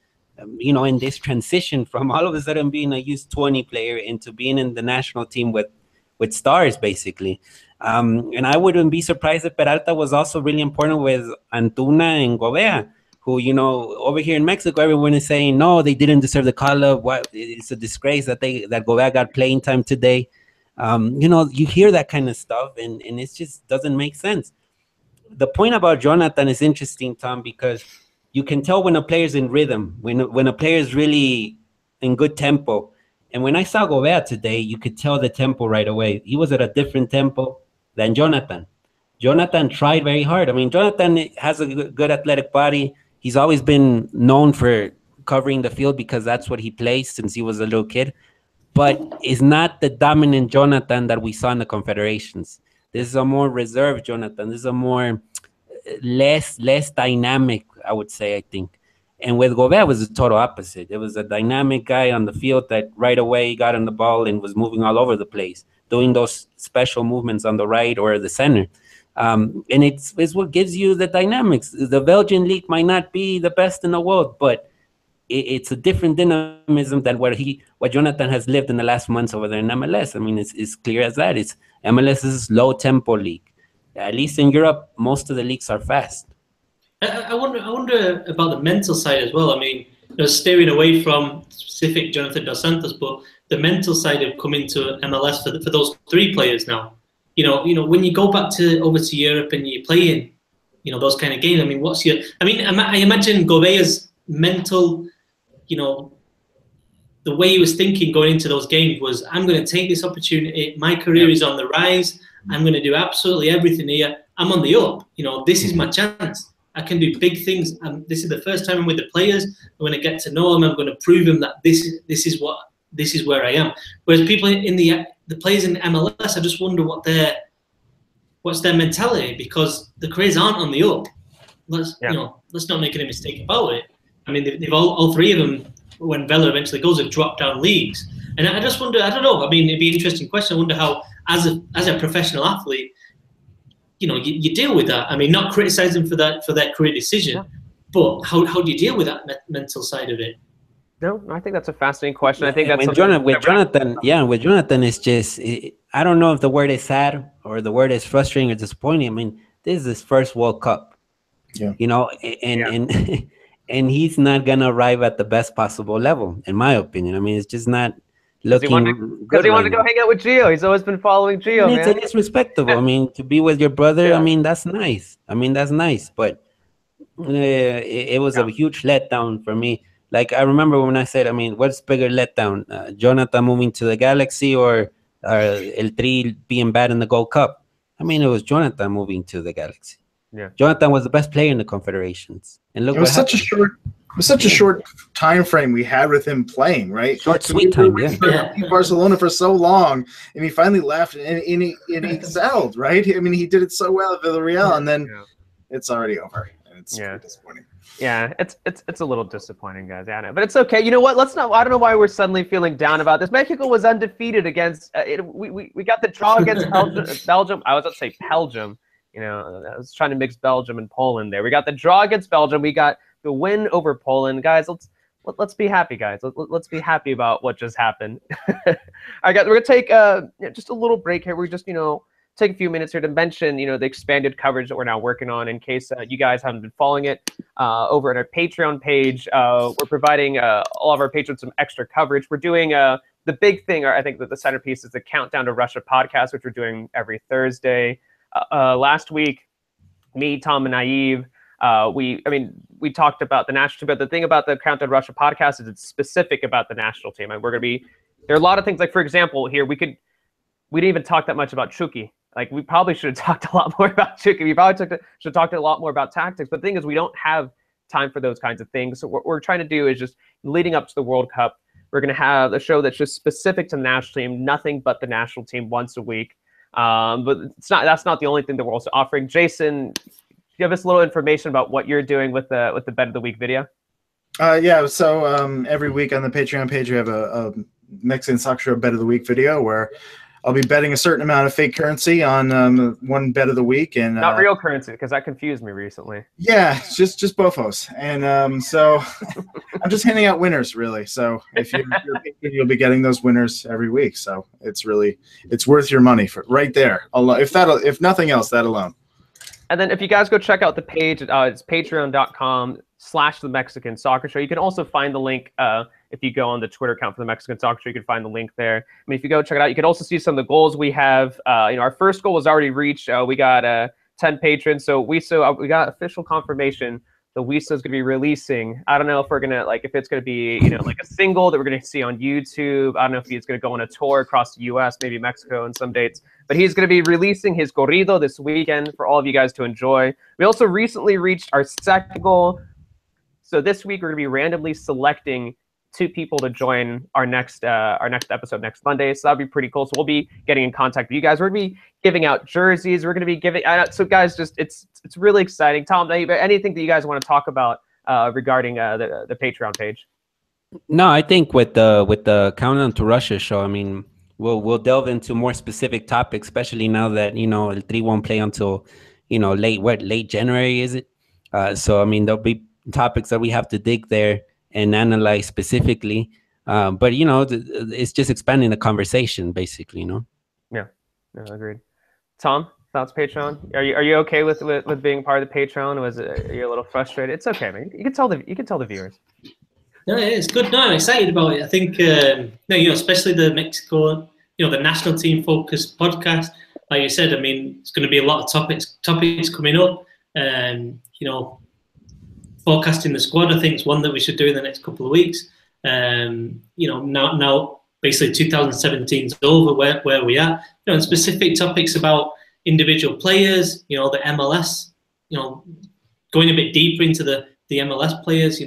In this transition from all of a sudden being a U20 player into being in the national team with stars, basically. And I wouldn't be surprised if Peralta was also really important with Antuna and Gobea, who, over here in Mexico, everyone is saying, no, they didn't deserve the call-up. It's a disgrace that Gobea got playing time today. You hear that kind of stuff, and it just doesn't make sense. The point about Jonathan is interesting, Tom, because you can tell when a player's in rhythm, when a player is really in good tempo. And when I saw Gobea today, you could tell the tempo right away. He was at a different tempo than Jonathan. Jonathan tried very hard. I mean, Jonathan has a good athletic body. He's always been known for covering the field because that's what he plays since he was a little kid. But it's not the dominant Jonathan that we saw in the Confederations. This is a more reserved Jonathan. This is a more less dynamic, I would say, I think. And with Gobea, it was the total opposite. It was a dynamic guy on the field that right away got on the ball and was moving all over the place, doing those special movements on the right or the center. And it's what gives you the dynamics. The Belgian league might not be the best in the world, but it's a different dynamism than what Jonathan has lived in the last months over there in MLS. I mean, it's clear as that. MLS is low tempo league. At least in Europe, most of the leagues are fast. I wonder about the mental side as well. I mean, steering away from specific Jonathan Dos Santos, but the mental side of coming to MLS for those three players now. When you go back over to Europe and you're playing, those kind of games. I mean, I imagine Govea's mental, the way he was thinking going into those games was, I'm going to take this opportunity. My career is on the rise. I'm going to do absolutely everything here. I'm on the up. This is my chance. I can do big things. This is the first time I'm with the players. I'm going to get to know them. I'm going to prove them that this is where I am. Whereas people in the players in MLS, I just wonder what's their mentality, because the careers aren't on the up. Let's not make any mistake about it. I mean, they've all three of them, when Vela eventually goes, have dropped down leagues. And I just wonder, I don't know. I mean, it'd be an interesting question. I wonder how, as a professional athlete, you deal with that. I mean, not criticize them for their career decision, but how do you deal with that mental side of it? No, I think that's a fascinating question. I think that's with Jonathan, it's just I don't know if the word is sad or the word is frustrating or disappointing. I mean, this is his first World Cup, and he's not gonna arrive at the best possible level, in my opinion. I mean, it's just not looking because he wanted to go hang out with Gio. He's always been following Gio, man. It's respectable. I mean, to be with your brother, I mean, that's nice. But it was a huge letdown for me. Like, I remember when I said, I mean, what's bigger letdown? Jonathan moving to the Galaxy or El Tri being bad in the Gold Cup? I mean, it was Jonathan moving to the Galaxy. Yeah, Jonathan was the best player in the Confederations, and look, it was such a short time frame we had with him playing, right? Short, sweet time, yeah. Barcelona for so long, and he finally left, and he excelled, right? I mean, he did it so well at Villarreal, and then it's already over, and it's disappointing. Yeah, it's a little disappointing, guys. Yeah, I know. But it's okay. You know what? I don't know why we're suddenly feeling down about this. Mexico was undefeated against. We got the draw against Belgium. I was about to say Belgium. I was trying to mix Belgium and Poland there. We got the draw against Belgium. We got the win over Poland, guys. Let's be happy, guys. Let's be happy about what just happened. All right, guys. We're gonna take just a little break here. We're just take a few minutes here to mention the expanded coverage that we're now working on. In case you guys haven't been following it, over at our Patreon page, we're providing all of our patrons some extra coverage. We're doing the big thing, or I think that the centerpiece, is the Countdown to Russia podcast, which we're doing every Thursday. Last week, me, Tom, and Naive, we talked about the national team, but the thing about the Countdown to Russia podcast is it's specific about the national team. And there are a lot of things, like, for example, here, we didn't even talk that much about Chucky. Like, we probably should have talked a lot more about Chucky. We probably should have talked a lot more about tactics. But the thing is, we don't have time for those kinds of things. So what we're trying to do is just, leading up to the World Cup, we're going to have a show that's just specific to the national team, nothing but the national team once a week. But that's not the only thing that we're also offering. Jason, give us a little information about what you're doing with the Bet of the Week video. So every week on the Patreon page, we have a Mexican Soccer Show Bet of the Week video where I'll be betting a certain amount of fake currency on one bet of the week, and not real currency, because that confused me recently. Yeah, just bofos, and so I'm just handing out winners, really. So if you'll be getting those winners every week. So it's worth your money for right there. If nothing else, that alone. And then if you guys go check out the page, it's patreon.com/The Mexican Soccer Show. You can also find the link if you go on the Twitter account for the Mexican Soccer Show. You can find the link there. I mean, if you go check it out, you can also see some of the goals we have. Our first goal was already reached. We got 10 patrons. So we got official confirmation that WISA is going to be releasing. I don't know if we're going to, if it's going to be, like a single that we're going to see on YouTube. I don't know if he's going to go on a tour across the U.S., maybe Mexico in some dates. But he's going to be releasing his corrido this weekend for all of you guys to enjoy. We also recently reached our second goal. So this week we're going to be randomly selecting 2 people to join our next episode next Monday. So that'll be pretty cool. So we'll be getting in contact with you guys. We're going to be giving out jerseys. We're going to be giving so guys, just it's really exciting. Tom, anything that you guys want to talk about regarding the Patreon page? No, I think with the Countdown to Russia show, I mean, we'll delve into more specific topics, especially now that El Tri won't play until late January, is it? So I mean, there'll be topics that we have to dig there and analyze specifically. But it's just expanding the conversation, basically. Yeah, agreed. Tom, thoughts Patreon? Are you okay with being part of the Patreon? Are you a little frustrated? It's okay, man. You can tell the viewers. No, it's good. No, I'm excited about it. I think especially the Mexico, the national team focused podcast. Like you said, I mean, it's going to be a lot of topics coming up. Forecasting the squad, I think, is one that we should do in the next couple of weeks. Now basically 2017 is over. Where we are, and specific topics about individual players. The MLS. Going a bit deeper into the MLS players.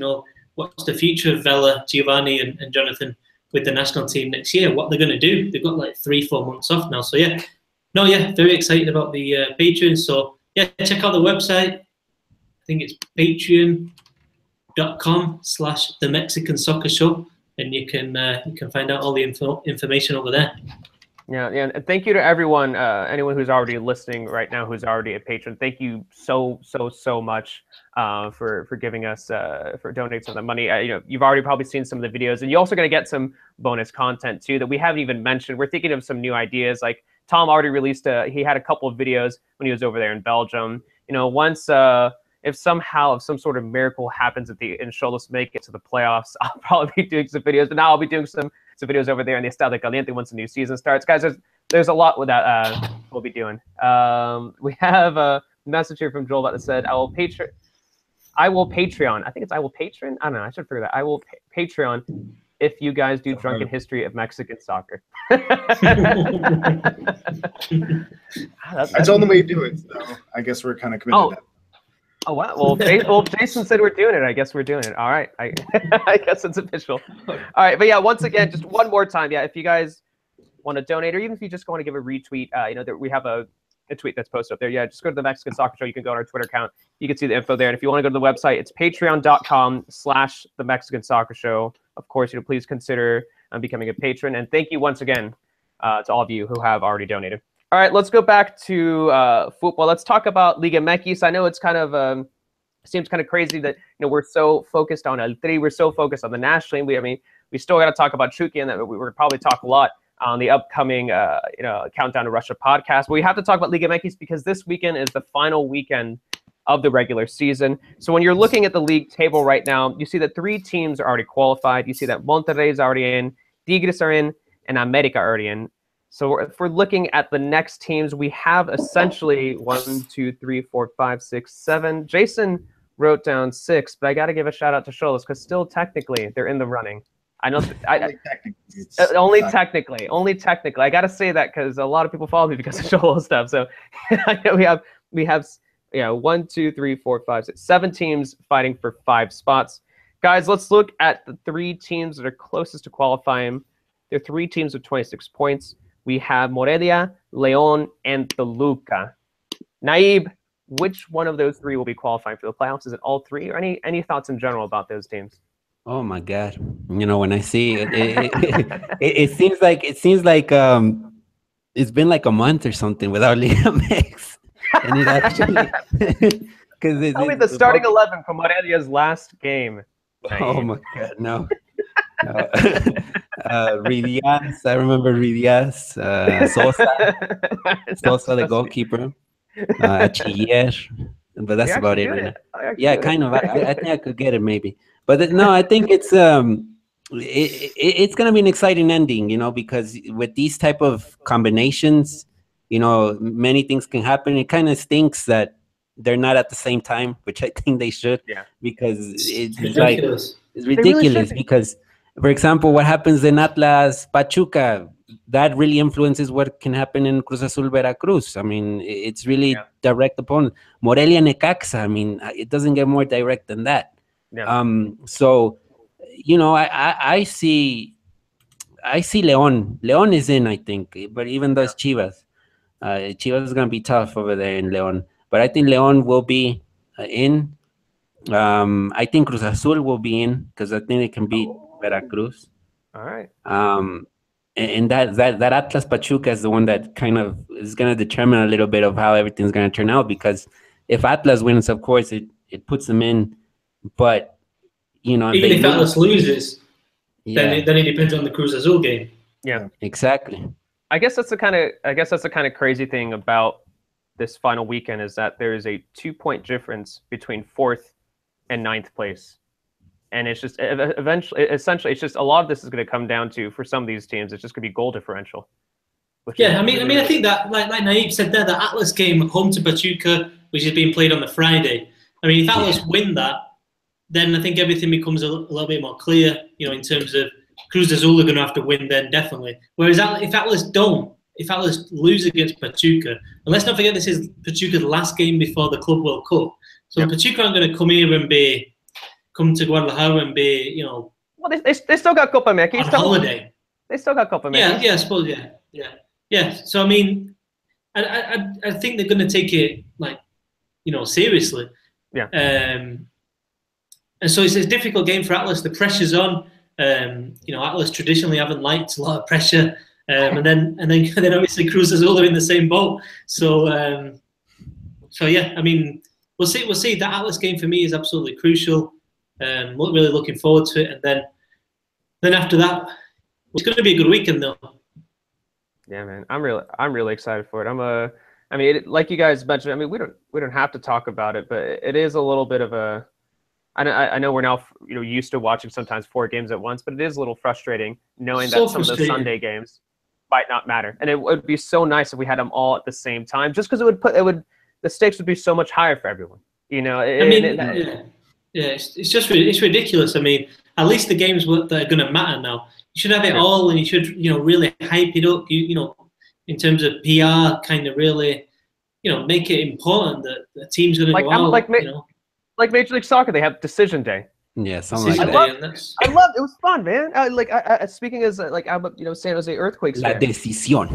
What's the future of Vela, Giovanni, and Jonathan with the national team next year? What they're going to do? They've got like 3-4 months off now. So very excited about the Patreon. So check out the website. I think it's patreon.com/The Mexican Soccer Show, and you can find out all the information over there. Yeah, and thank you to everyone, anyone who's already listening right now, who's already a patron. Thank you so much for giving us for donating some of the money. You've already probably seen some of the videos, and you're also going to get some bonus content too that we haven't even mentioned. We're thinking of some new ideas. Like Tom already released he had a couple of videos when he was over there in Belgium. Once if some sort of miracle happens and Xolos make it to the playoffs, I'll probably be doing some videos. But now I'll be doing some videos over there in the Estadio Caliente once the new season starts. Guys, there's a lot with that we'll be doing. We have a message here from Joel that said, I will Patreon. I think it's I will Patreon. I don't know. I should figure that. I will Patreon if you guys do Drunken History of Mexican Soccer. That's the only way you do it. So I guess we're kind of committed to that. Oh, wow. Well, Jason said we're doing it. I guess we're doing it. All right. I guess it's official. All right. But once again, just one more time. If you guys want to donate, or even if you just want to give a retweet, that we have a tweet that's posted up there. Just go to the Mexican Soccer Show. You can go on our Twitter account. You can see the info there. And if you want to go to the website, it's patreon.com/The Mexican Soccer Show. Of course, please consider becoming a patron. And thank you once again to all of you who have already donated. All right, let's go back to football. Let's talk about Liga MX. I know it's kind of seems kind of crazy that we're so focused on El Tri, we're so focused on the national team. We still got to talk about Chucky, and that we're going to probably talk a lot on the upcoming Countdown to Russia podcast. But we have to talk about Liga MX because this weekend is the final weekend of the regular season. So when you're looking at the league table right now, you see that 3 teams are already qualified. You see that Monterrey is already in, Tigres are in, and America are already in. So if we're looking at the next teams, we have essentially 1, 2, 3, 4, 5, 6, 7. Jason wrote down 6, but I got to give a shout out to Xolos because still technically they're in the running. I know only technically. I got to say that because a lot of people follow me because of Xolos stuff. So we have 1, 2, 3, 4, 5, 6, 7 teams fighting for 5 spots. Guys, let's look at the 3 teams that are closest to qualifying. There are 3 teams with 26 points. We have Morelia, León, and Toluca. Naib, which one of those 3 will be qualifying for the playoffs? Is it all 3, or any thoughts in general about those teams? Oh my God! When I see it, it seems like it's been like a month or something without Liga MX, and it actually because tell me the starting 11 from Morelia's last game. Naib. Oh my God! No. Ridias, I remember Ridias, Sosa, the goalkeeper, Achiller, but that's about it right now. Yeah, kind of. I think I could get it maybe, but no, I think it's gonna be an exciting ending, because with these type of combinations, many things can happen. It kind of stinks that they're not at the same time, which I think they should, because it's ridiculous. It's ridiculous really because. For example, what happens in Atlas Pachuca, that really influences what can happen in Cruz Azul Veracruz. I mean, it's really direct opponent. Morelia Necaxa, I mean, it doesn't get more direct than that. So, I see León. León is in, I think, but even though it's Chivas. Chivas is going to be tough over there in León. But I think León will be in. I think Cruz Azul will be in because I think they can beat Veracruz. All right. and that Atlas Pachuca is the one that kind of is going to determine a little bit of how everything's going to turn out, because if Atlas wins, of course, it puts them in. But, you know, even if Atlas loses, yeah, then it depends on the Cruz Azul game. Yeah, exactly. I guess that's the kind of crazy thing about this final weekend is that there is a 2-point difference between 4th and 9th place. And it's just essentially, it's just a lot of this is going to come down to, for some of these teams, it's just going to be goal differential. Yeah, I mean, I think that, like Naib said there, the Atlas game home to Pachuca, which is being played on the Friday. I mean, if Atlas win that, then I think everything becomes a little bit more clear, you know, in terms of Cruz Azul are going to have to win then, definitely. Whereas if Atlas lose against Pachuca, and let's not forget this is Pachuca's last game before the Club World Cup. So Pachuca aren't going to come here and come to Guadalajara and be, you know, well, they still got Copa MX on holiday. They still got Copa MX. Yeah, I suppose, yeah. So I mean, I think they're going to take it, like, you know, seriously. Yeah. And so it's a difficult game for Atlas. The pressure's on. You know, Atlas traditionally haven't liked a lot of pressure. And then obviously Cruz Azul are in the same boat. So yeah, I mean, we'll see. That Atlas game for me is absolutely crucial. Really looking forward to it. And then after that, it's going to be a good weekend though. Yeah, man, I'm really excited for it. I mean, like you guys mentioned, I mean, we don't have to talk about it, but it is a little bit of a. I know we're now, you know, used to watching sometimes 4 games at once, but it is a little frustrating knowing that some of the Sunday games might not matter. And it would be so nice if we had them all at the same time, just because the stakes would be so much higher for everyone. You know, it's ridiculous. I mean, at least the games that are going to matter now. You should have it all, and you should, you know, really hype it up. You know, in terms of PR, kind of really, you know, make it important that the team's going to go out. You know, like Major League Soccer, they have decision day. Yeah, something like that. I loved it. Was fun, man. Speaking as like I'm, you know, San Jose Earthquakes. La decisión.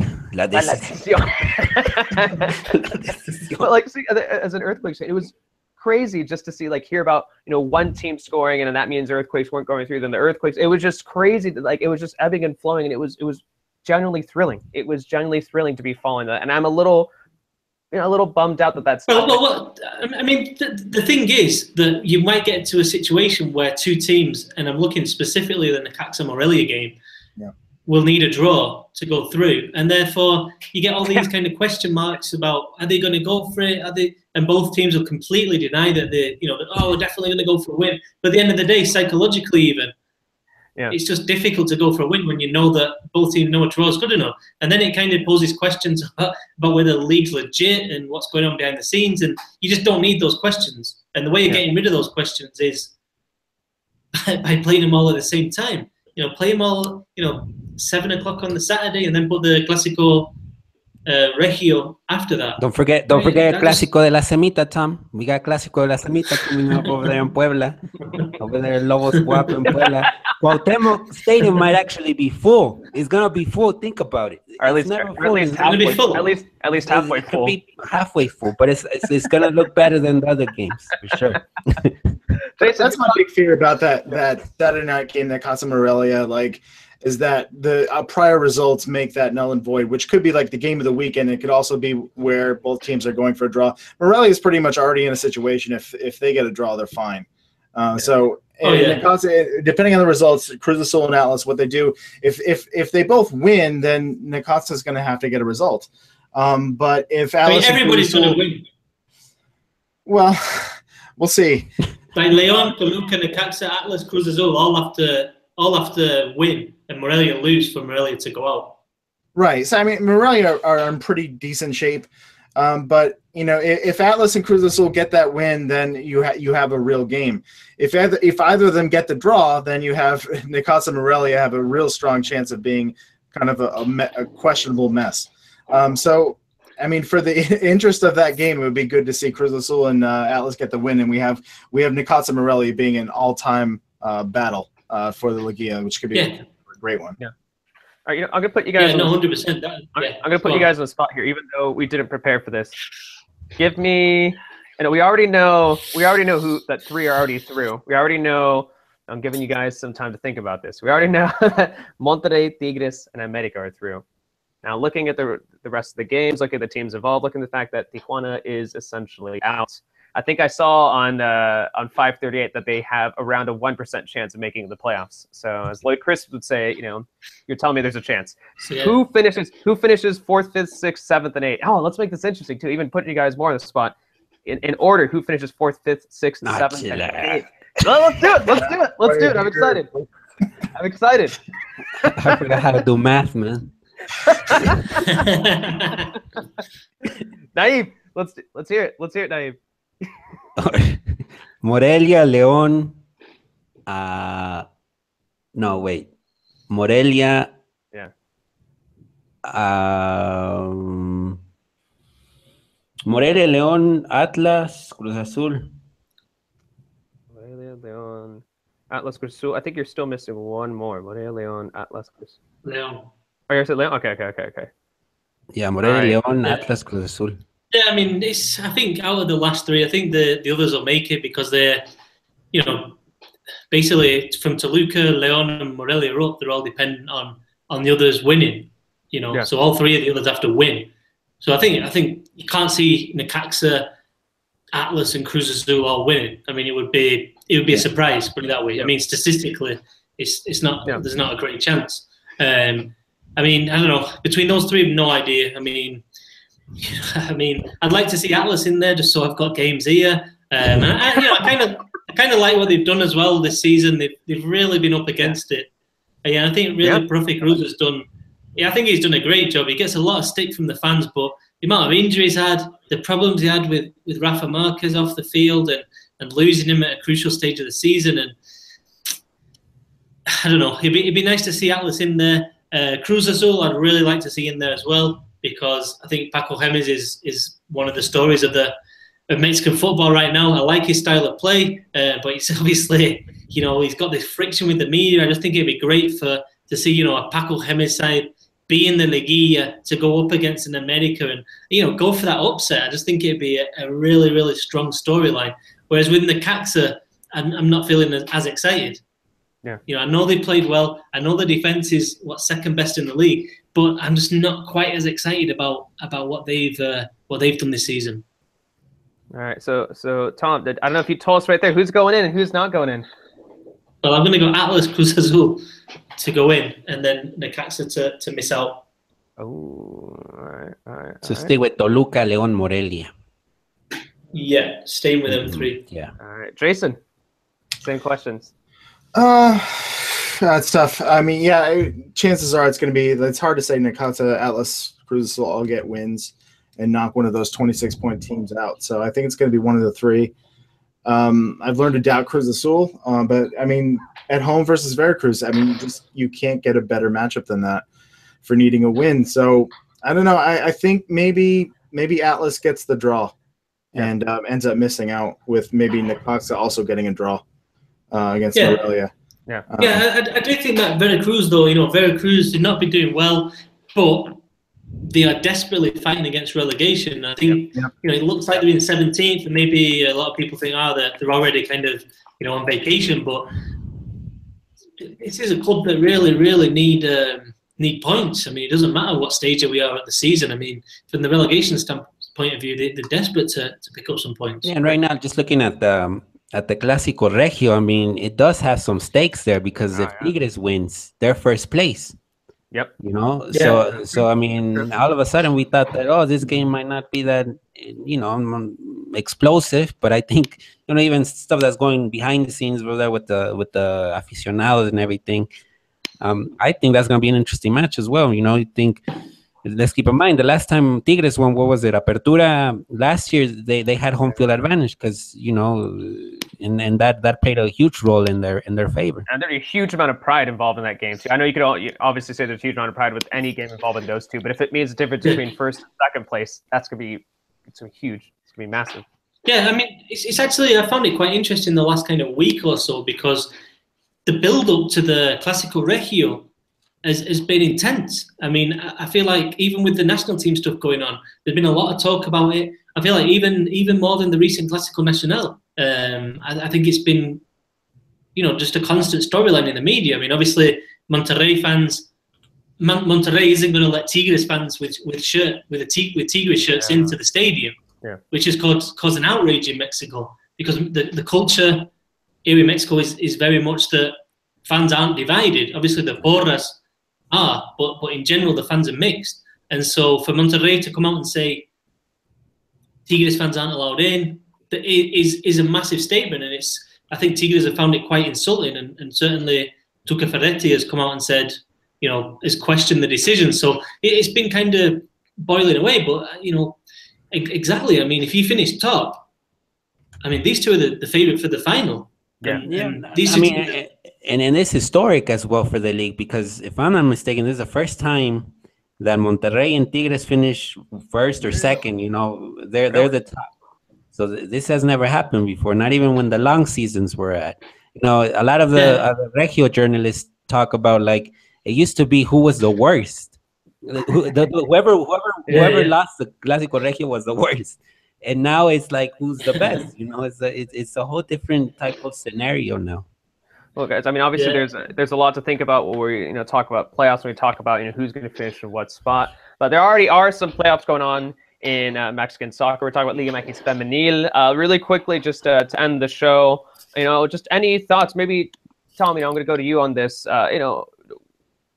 But like, see, as an Earthquakes fan, it was crazy just to see, like, hear about, you know, one team scoring, and then that means Earthquakes weren't going through. Then the Earthquakes, it was just crazy. Like, it was just ebbing and flowing, and it was genuinely thrilling. It was genuinely thrilling to be following that, and I'm a little bummed out that that's. Well, I mean, the thing is that you might get to a situation where 2 teams, and I'm looking specifically at the Necaxa Morelia game, will need a draw to go through, and therefore you get all these kind of question marks about, are they going to go for it? Are they? And both teams will completely deny that we're definitely going to go for a win. But at the end of the day, psychologically, even. Yeah. It's just difficult to go for a win when you know that both teams know a draw is good enough. And then it kind of poses questions about whether the league's legit and what's going on behind the scenes. And you just don't need those questions. And the way you're getting rid of those questions is by playing them all at the same time. You know, play them all, 7 o'clock on the Saturday, and then put the Clásico Regio after that. Don't forget Clásico de la Semita, Tom. We got Clásico de la Semita coming up over there in Puebla. Over there, Lobos Guapo in Puebla. Cuauhtémoc Stadium might actually be full. It's gonna be full. Think about it. Or at least halfway full. At least halfway full. It could be halfway full, but it's gonna look better than the other games for sure. That's my big fear about that Saturday night game that Casa Morelia, like, is that the prior results make that null and void, which could be like the game of the weekend. It could also be where both teams are going for a draw. Morelia is pretty much already in a situation. If they get a draw, they're fine. Depending on the results, Cruz Azul and Atlas, what they do, if they both win, then Necaxa is going to have to get a result. But if Atlas, everybody's going to win. Well, we'll see. Like Leon, Toluca, Necaxa, Atlas, Cruz Azul all have to win, and Morelia lose for Morelia to go out. Right. So I mean, Morelia are in pretty decent shape. But if Atlas and Cruz Azul get that win, then you have a real game. If either of them get the draw, then you have Necaxa and Morelia have a real strong chance of being kind of a questionable mess. So I mean, for the interest of that game, it would be good to see Cruz Azul and Atlas get the win, and we have Necaxa and Morelia being an all-time battle for the Liga, which could be a great one. Yeah. All right, I'm gonna put you guys. 100%. I'm gonna put you guys on the spot here, even though we didn't prepare for this. Give me. We already know who that 3 are already through. We already know I'm giving you guys some time to think about this. We already know that Monterrey, Tigres, and America are through. Now, looking at the rest of the games, looking at the teams involved, looking at the fact that Tijuana is essentially out. I think I saw on 538 that they have around a 1% chance of making the playoffs. So, as Lloyd Chris would say, you're telling me there's a chance. So, yeah. Who finishes 4th, 5th, 6th, 7th, and 8th? Oh, let's make this interesting too. Even putting you guys more on the spot. In order, who finishes 4th, 5th, 6th, 7th, and 8th? Well, let's do it. Let's do it. I'm excited. I forgot how to do math, man. Naive, let's hear it. Let's hear it, Naive. Morelia, León. No, wait. Morelia. Yeah. Morelia, León, Atlas, Cruz Azul. Morelia, León, Atlas, Cruz Azul. I think you're still missing one more. Morelia, León, Atlas, Cruz Azul. León. Oh, you're León? Okay. Yeah, Morelia, León, Atlas, Cruz Azul. Yeah, I mean, I think out of the last three, I think the others will make it because they're, basically from Toluca, León, and Morelia up, they're all dependent on the others winning. Yeah. So all three of the others have to win. So I think you can't see Necaxa, Atlas, and Cruz Azul all winning. I mean, it would be a surprise, put it that way. Yeah. I mean, statistically, it's not. Yeah. There's not a great chance. I mean, I don't know. Between those three, I have no idea. I mean, I'd like to see Atlas in there just so I've got games here. And I kind of like what they've done as well this season. They've really been up against it. I think really Profe Cruz has done. Yeah, I think he's done a great job. He gets a lot of stick from the fans, but the amount of injuries he had, the problems he had with Rafa Marquez off the field, and losing him at a crucial stage of the season, and I don't know. It'd be nice to see Atlas in there. Cruz Azul, I'd really like to see in there as well, because I think Paco Gemes is one of the stories of Mexican football right now. I like his style of play, but he's obviously, he's got this friction with the media. I just think it'd be great to see, a Paco Gemes side be in the Liguilla to go up against an America and, go for that upset. I just think it'd be a really, really strong storyline. Whereas with Necaxa, I'm not feeling as excited. Yeah. I know they played well. I know the defense is second best in the league, but I'm just not quite as excited about what they've done this season. All right, so Tom, I don't know if you told us right there who's going in and who's not going in. Well, I'm going to go Atlas, Cruz Azul to go in, and then Necaxa to miss out. Oh, all right. So stay with Toluca, León, Morelia. Yeah, staying with them three. Yeah. All right, Jason. Same questions. That's tough. I mean, chances are it's hard to say Necaxa, Atlas, Cruz Azul all get wins and knock one of those 26-point teams out. So I think it's going to be one of the three. I've learned to doubt Cruz Azul, but I mean, at home versus Veracruz, I mean, you can't get a better matchup than that for needing a win. So I don't know. I think maybe Atlas gets the draw and ends up missing out with maybe Necaxa also getting a draw against Morelia. Yeah. I do think that Veracruz, though, Veracruz did not be doing well, but they are desperately fighting against relegation. I think it looks like they're in 17th, and maybe a lot of people think, they're already kind of on vacation. But this is a club that really, really need points. I mean, it doesn't matter what stage we are at the season. I mean, from the relegation point of view, they're desperate to pick up some points. Yeah, and right now, just looking at the Clásico Regio, I mean, it does have some stakes there because if Tigres wins, they're first place. Yep. So I mean, all of a sudden we thought that this game might not be that explosive, but I think even stuff that's going behind the scenes with the aficionados and everything, I think that's going to be an interesting match as well. You think, let's keep in mind the last time Tigres won, what was it, Apertura last year? They had home field advantage because and that played a huge role in their favor. And there's a huge amount of pride involved in that game too. I know you obviously say there's a huge amount of pride with any game involving those two, but if it means the difference between first and second place, it's gonna be huge. It's gonna be massive. Yeah, I mean, it's actually, I found it quite interesting the last kind of week or so, because the build up to the Clásico Regio has been intense. I mean, I feel like even with the national team stuff going on, there's been a lot of talk about it. I feel like even more than the recent Clásico Nacional, I think it's been, just a constant storyline in the media. I mean, obviously, Monterrey isn't going to let Tigres fans with Tigres shirts into the stadium, which has caused an outrage in Mexico, because the culture here in Mexico is very much that fans aren't divided. Obviously, the porras are, but in general, the fans are mixed. And so for Monterrey to come out and say Tigres fans aren't allowed in is a massive statement, and I think Tigres have found it quite insulting, and certainly Tuca Ferretti has come out and said, has questioned the decision. So it's been kind of boiling away. But exactly. I mean, if you finish top, I mean, these two are the favorite for the final. And these and it's historic as well for the league, because if I'm not mistaken, this is the first time that Monterrey and Tigres finish first or second. They're the top. So this has never happened before, not even when the long seasons were at. A lot of the Regio journalists talk about, like, it used to be who was the worst. Whoever lost the Clásico Regio was the worst. And now it's like, who's the best? It's a whole different type of scenario now. Well, guys, I mean, obviously there's a lot to think about when we talk about playoffs, when we talk about who's going to finish in what spot. But there already are some playoffs going on in Mexican soccer. We're talking about Liga MX Femenil. Really quickly, just to end the show, just any thoughts? Maybe, Tom, I'm going to go to you on this.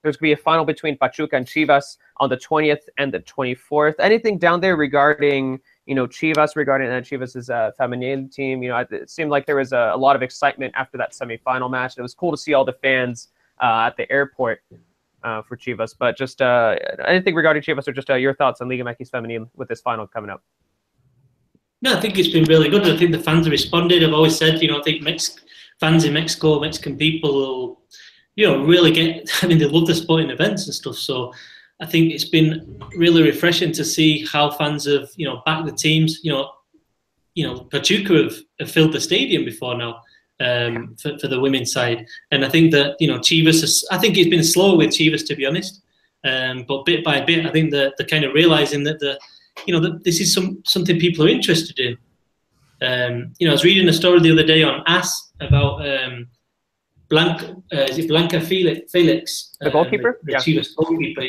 There's going to be a final between Pachuca and Chivas on the 20th and the 24th. Anything down there regarding Chivas, regarding Chivas' femenil team? It seemed like there was a lot of excitement after that semifinal match. It was cool to see all the fans at the airport for Chivas. But just anything regarding Chivas, or just your thoughts on Liga MX Femenil with this final coming up? No, I think it's been really good. I think the fans have responded. I've always said, I think fans in Mexico, Mexican people will, really get. I mean, they love the sporting events and stuff. So I think it's been really refreshing to see how fans have, backed the teams. Pachuca have filled the stadium before now for the women's side, and I think that Chivas. I think it's been slow with Chivas, to be honest. But bit by bit, I think they're kind of realizing that that this is something people are interested in. I was reading a story the other day on AS about Blanca Felix, the goalkeeper, the Chivas goalkeeper,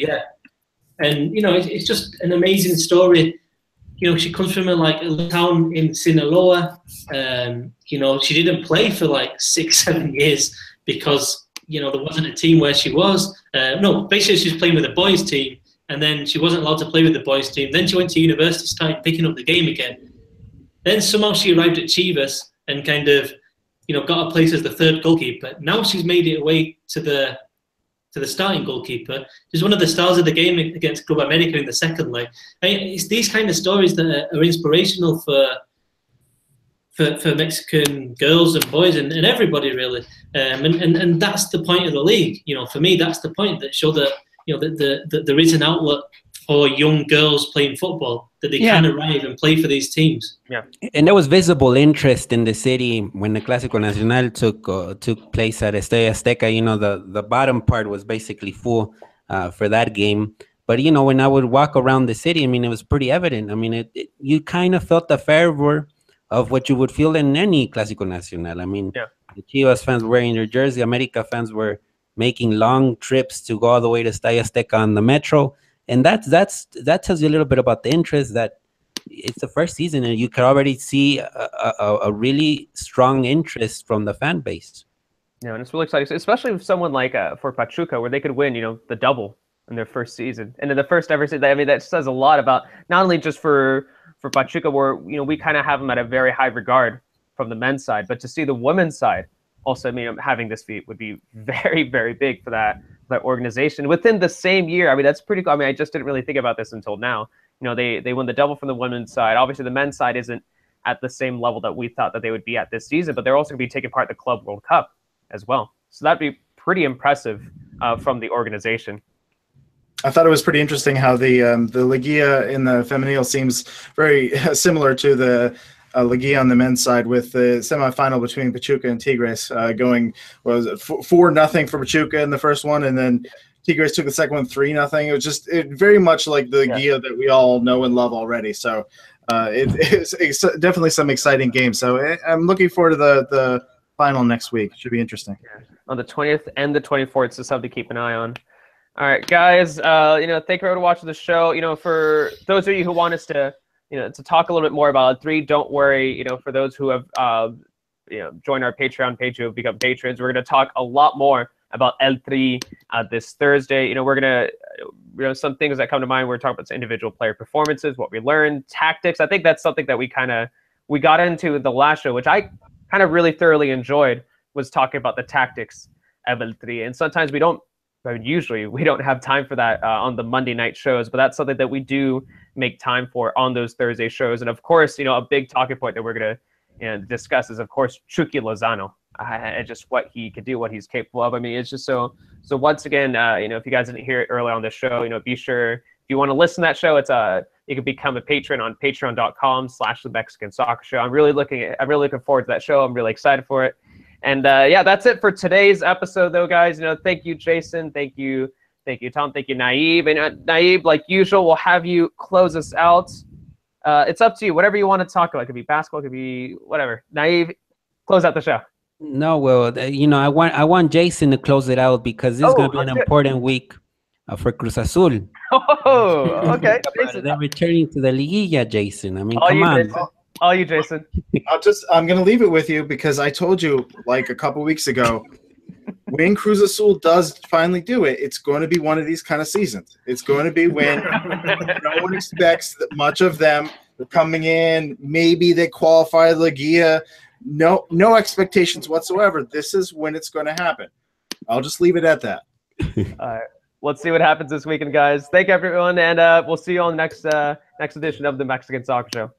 and it's just an amazing story. She comes from a town in Sinaloa. She didn't play for 6-7 years because there wasn't a team where she was. No, basically she was playing with the boys' team, and then she wasn't allowed to play with the boys' team. Then she went to university, started picking up the game again. Then somehow she arrived at Chivas and kind of, got a place as the third goalkeeper. Now she's made it away to the starting goalkeeper. She's one of the stars of the game against Club America in the second leg. It's these kind of stories that are inspirational for Mexican girls and boys and everybody, really. And that's the point of the league. For me, that's the point, that show that that there is an outlet for young girls playing football, that they can arrive and play for these teams. Yeah, and there was visible interest in the city when the Clásico Nacional took place at Estadio Azteca. The bottom part was basically full for that game. But when I would walk around the city, I mean, it was pretty evident. I mean, you kind of felt the fervor of what you would feel in any Clásico Nacional. I mean, the Chivas fans wearing their jersey, America fans were making long trips to go all the way to Estadio Azteca on the metro. And that tells you a little bit about the interest, that it's the first season and you can already see a really strong interest from the fan base. Yeah, and it's really exciting, especially with someone like for Pachuca, where they could win, the double in their first season, and in the first ever season. I mean, that says a lot about not only just for Pachuca, where we kind of have them at a very high regard from the men's side, but to see the women's side also, I mean, having this feat would be very, very big for that organization within the same year. I mean, that's pretty cool. I mean, I just didn't really think about this until now. They won the double from the women's side. Obviously, the men's side isn't at the same level that we thought that they would be at this season, but they're also going to be taking part in the Club World Cup as well. So that'd be pretty impressive from the organization. I thought it was pretty interesting how the Liga in the femenil seems very similar to the Liga on the men's side, with the semifinal between Pachuca and Tigres going, was 4-0 for Pachuca in the first one, and then Tigres took the second one 3-0. It was just very much like the Liga that we all know and love already. So it's definitely some exciting games. So I'm looking forward to the final next week. Should be interesting. On the 20th and the 24th, so something to keep an eye on. All right, guys. Thank you for watching the show. For those of you who want us to, to talk a little bit more about L3, don't worry. For those who have, joined our Patreon page, who have become patrons, we're going to talk a lot more about L3 this Thursday. We're going to, some things that come to mind. We're talking about individual player performances, what we learned, tactics. I think that's something that we got into the last show, which I kind of really thoroughly enjoyed, was talking about the tactics of L3. And sometimes usually we don't have time for that on the Monday night shows, but that's something that we do make time for on those Thursday shows. And of course, a big talking point that we're going to discuss is, of course, Chucky Lozano, and just what he could do, what he's capable of. I mean, it's just so once again, if you guys didn't hear it earlier on the show, be sure, if you want to listen to that show, it's you can become a patron on patreon.com/the Mexican Soccer Show. I'm really looking forward to that show. I'm really excited for it. And that's it for today's episode, though, guys. Thank you, Jason. Thank you, Tom. Thank you, Naib. And Naib, like usual, we'll have you close us out. It's up to you. Whatever you want to talk about. It could be basketball. It could be whatever. Naib, close out the show. No, well, I want Jason to close it out, because this is going to be an important week for Cruz Azul. Oh, okay. They're returning to the Liguilla, Jason. I mean, come on. Jason. All you, Jason. I'm going to leave it with you, because I told you like a couple weeks ago, when Cruz Azul does finally do it, it's going to be one of these kind of seasons. It's going to be when no one expects that much of them. They're coming in. Maybe they qualify the Liguilla. No expectations whatsoever. This is when it's going to happen. I'll just leave it at that. All right. Let's see what happens this weekend, guys. Thank everyone, and we'll see you on the next edition of the Mexican Soccer Show.